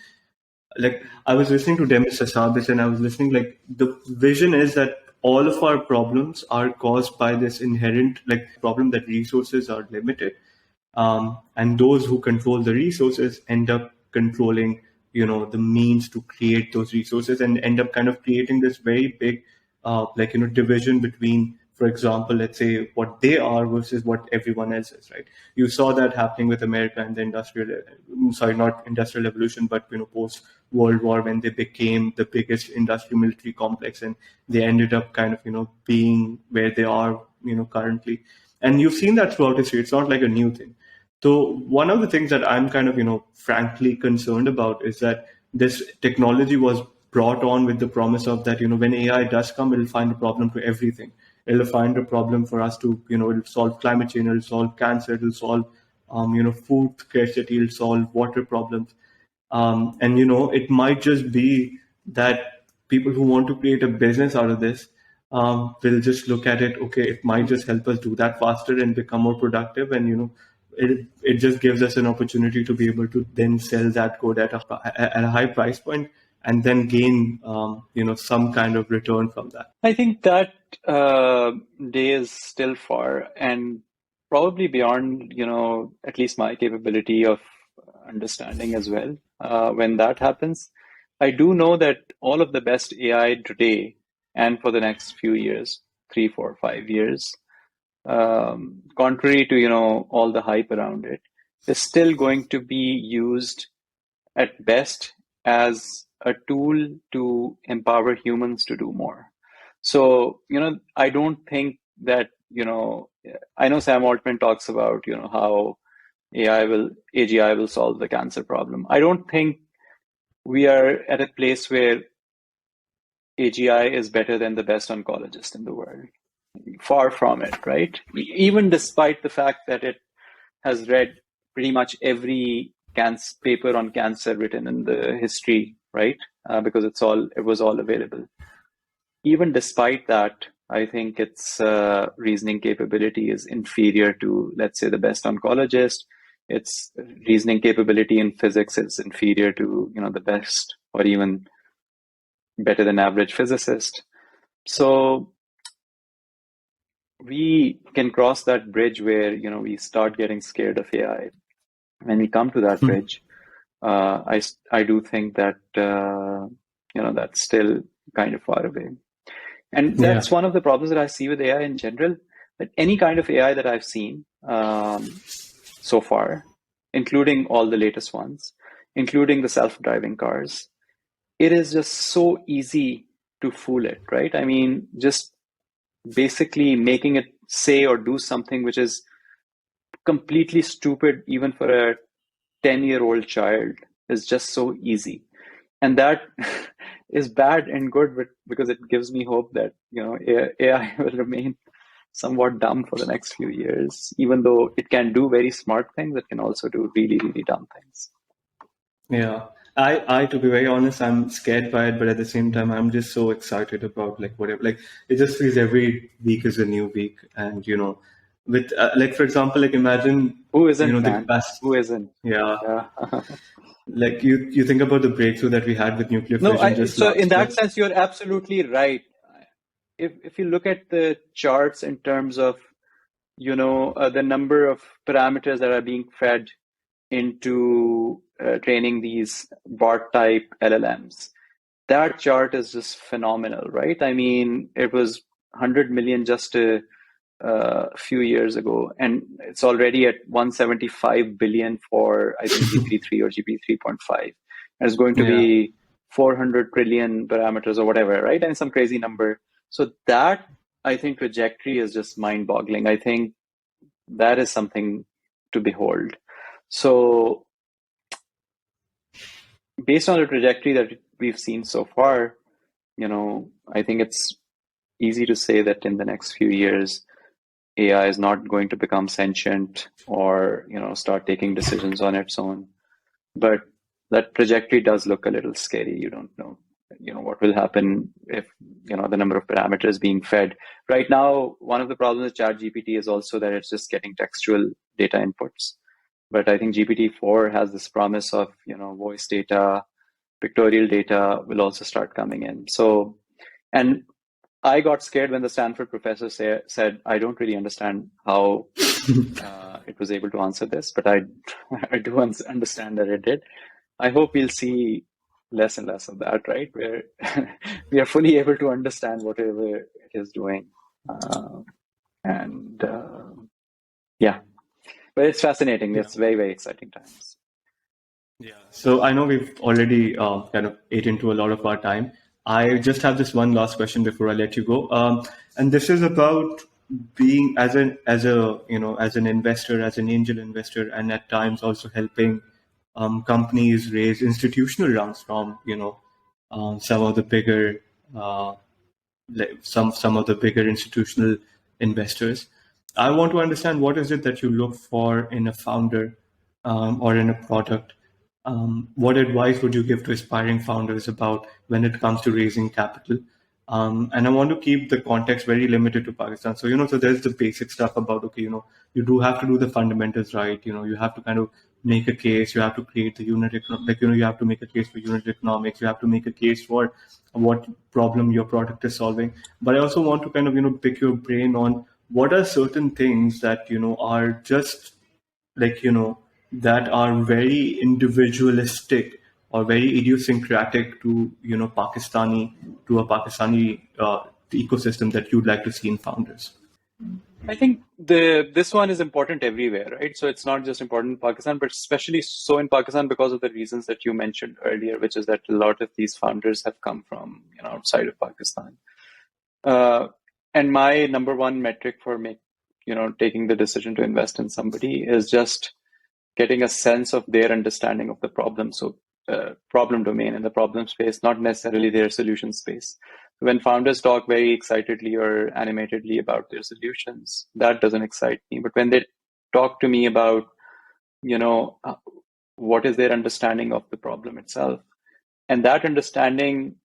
like I was listening to Demis Hassabis and I was listening, like the vision is that all of our problems are caused by this inherent, like, problem that resources are limited, and those who control the resources end up controlling the means to create those resources, and end up kind of creating this very big division between, for example, let's say what they are versus what everyone else is, right? You saw that happening with America and the not industrial evolution, but post World War, when they became the biggest industrial military complex, and they ended up kind of being where they are currently. And you've seen that throughout history. It's not like a new thing. So one of the things that I'm kind of, frankly concerned about is that this technology was brought on with the promise of that, when AI does come, it'll find a problem to everything. It'll find a problem for us to, it'll solve climate change, it'll solve cancer, it'll solve, food scarcity, it'll solve water problems. And, it might just be that people who want to create a business out of this will just look at it, okay, it might just help us do that faster and become more productive. And, it just gives us an opportunity to be able to then sell that code at a high price point, and then gain, some kind of return from that. I think that day is still far, and probably beyond, at least my capability of understanding as well. When that happens, I do know that all of the best AI today and for the next few years, 3, 4, 5 years, contrary to all the hype around it, is still going to be used at best as a tool to empower humans to do more. So I don't think that I know Sam Altman talks about how AGI will solve the cancer problem. I don't think we are at a place where AGI is better than the best oncologist in the world. Far from it, right? Even despite the fact that it has read pretty much every paper on cancer written in the history, right? Because it was all available. Even despite that, I think its reasoning capability is inferior to, let's say, the best oncologist. Its reasoning capability in physics is inferior to, the best or even better than average physicist. So we can cross that bridge where, we start getting scared of AI. When we come to that bridge, I do think that, that's still kind of far away. And that's one of the problems that I see with AI in general, that any kind of AI that I've seen so far, including all the latest ones, including the self-driving cars, it is just so easy to fool it, right? I mean, just basically making it say or do something which is completely stupid, even for a 10-year-old child, is just so easy. And that is bad and good, but because it gives me hope that, AI will remain somewhat dumb for the next few years, even though it can do very smart things, it can also do really, really dumb things. Yeah. I, to be very honest, I'm scared by it, but at the same time, I'm just so excited about like whatever. Like it just feels every week is a new week, and with like for example, like imagine Who isn't, the man? capacity. Who isn't? Yeah. Like you think about the breakthrough that we had with nuclear fission just So in last year. that sense, you're absolutely right. If you look at the charts in terms of, the number of parameters that are being fed into training these BART type LLMs, that chart is just phenomenal, right? I mean, it was 100 million just a few years ago, and it's already at 175 billion for, I think, GPT-3 or GPT 3.5. And it's going to be 400 trillion parameters or whatever, right? And some crazy number. So that, I think, trajectory is just mind-boggling. I think that is something to behold. So based on the trajectory that we've seen so far, I think it's easy to say that in the next few years, AI is not going to become sentient or, start taking decisions on its own. But that trajectory does look a little scary. You don't know, what will happen if, the number of parameters being fed. Right now, one of the problems with ChatGPT is also that it's just getting textual data inputs. But I think GPT-4 has this promise of, voice data, pictorial data will also start coming in. So, and I got scared when the Stanford professor said, I don't really understand how it was able to answer this, but I do understand that it did. I hope we'll see less and less of that, right? Where we are fully able to understand whatever it is doing. Yeah, but it's fascinating. It's very, very exciting times. Yeah. So I know we've already kind of ate into a lot of our time. I just have this one last question before I let you go, and this is about being as an investor, as an angel investor, and at times also helping companies raise institutional rounds from some of the bigger some of the bigger institutional investors. I want to understand what is it that you look for in a founder or in a product. What advice would you give to aspiring founders about when it comes to raising capital? And I want to keep the context very limited to Pakistan. So, so there's the basic stuff about, okay, you do have to do the fundamentals right. You have to kind of make a case. You have to create the you have to make a case for unit economics. You have to make a case for what problem your product is solving. But I also want to kind of, pick your brain on what are certain things that, are just like, that are very individualistic or very idiosyncratic to, to a Pakistani ecosystem that you'd like to see in founders? I think this one is important everywhere, right? So it's not just important in Pakistan, but especially so in Pakistan because of the reasons that you mentioned earlier, which is that a lot of these founders have come from outside of Pakistan. And my number one metric for taking the decision to invest in somebody is just getting a sense of their understanding of the problem. So problem domain and the problem space, not necessarily their solution space. When founders talk very excitedly or animatedly about their solutions, that doesn't excite me. But when they talk to me about, what is their understanding of the problem itself, and that understanding,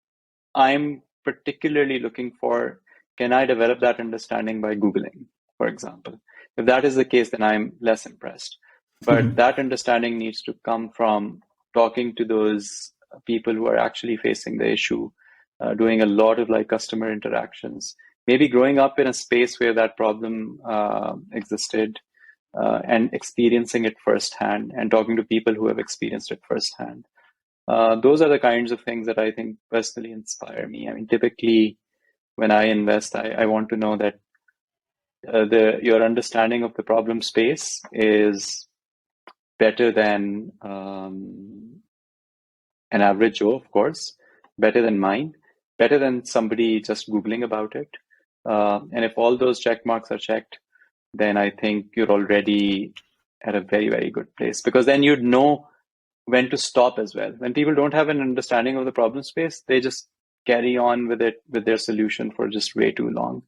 I'm particularly looking for can I develop that understanding by Googling, for example? If that is the case, then I'm less impressed. But that understanding needs to come from talking to those people who are actually facing the issue, doing a lot of like customer interactions, maybe growing up in a space where that problem existed, and experiencing it firsthand and talking to people who have experienced it firsthand. Those are the kinds of things that I think personally inspire me. I mean, typically when I invest, I want to know that your understanding of the problem space is better than an average Joe, of course, better than mine, better than somebody just Googling about it. And if all those check marks are checked, then I think you're already at a very, very good place, because then you'd know when to stop as well. When people don't have an understanding of the problem space, they just carry on with it, with their solution for just way too long.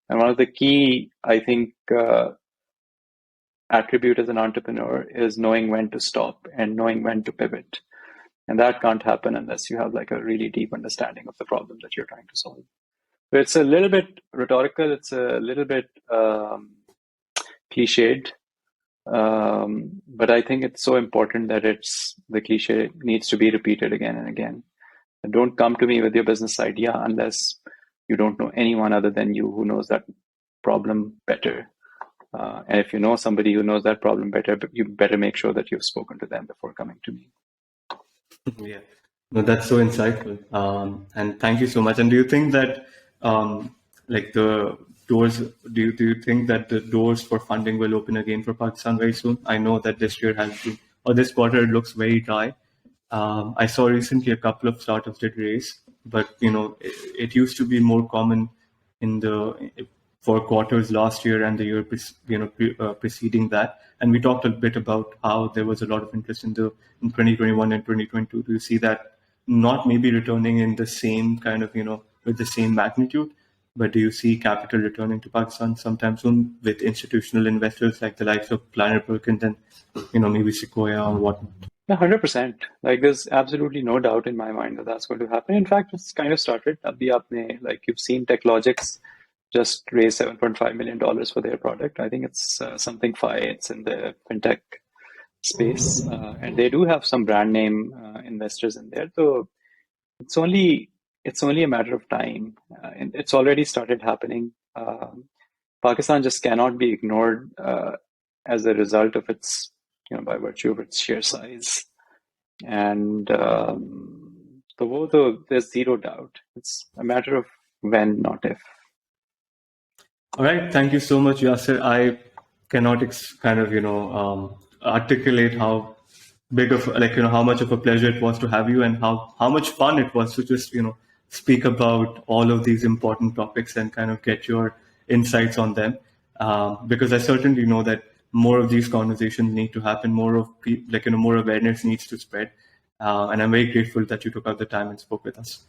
And one of the key, I think, attribute as an entrepreneur is knowing when to stop and knowing when to pivot. And that can't happen unless you have like a really deep understanding of the problem that you're trying to solve. So it's a little bit rhetorical. It's a little bit cliched. But I think it's so important that the cliche needs to be repeated again and again. And don't come to me with your business idea unless you don't know anyone other than you who knows that problem better. And if you know somebody who knows that problem better, you better make sure that you've spoken to them before coming to me. Yeah, no, that's so insightful. And thank you so much. And do you think that, like the doors, do you think that the doors for funding will open again for Pakistan very soon? I know that this year has been, or this quarter it looks very dry. I saw recently a couple of startups did raise, but it used to be more common in the for quarters last year and the year preceding that. And we talked a bit about how there was a lot of interest in 2021 and 2022. Do you see that not maybe returning in the same kind of with the same magnitude, but do you see capital returning to Pakistan sometime soon with institutional investors like the likes of Planet Perkins and maybe Sequoia or whatnot? 100%. Like there's absolutely no doubt in my mind that that's going to happen. In fact, it's kind of started. Abhi aapne, like you've seen TechLogix just raised $7.5 million for their product. I think it's something Phi. It's in the fintech space, and they do have some brand name investors in there. So it's only a matter of time, and it's already started happening. Pakistan just cannot be ignored as a result of its, by virtue of its sheer size, and there's zero doubt. It's a matter of when, not if. All right. Thank you so much, Yasser. I cannot articulate how big of how much of a pleasure it was to have you, and how much fun it was to just speak about all of these important topics and kind of get your insights on them. Because I certainly know that more of these conversations need to happen. More of more awareness needs to spread. And I'm very grateful that you took out the time and spoke with us.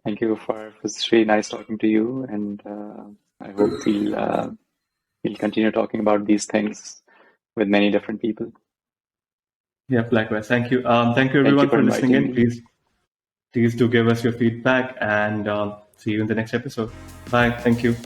Thank you. It was really nice talking to you, and I hope we'll continue talking about these things with many different people. Yeah, likewise. Thank you. Thank you everyone for listening in. Please do give us your feedback, and see you in the next episode. Bye. Thank you.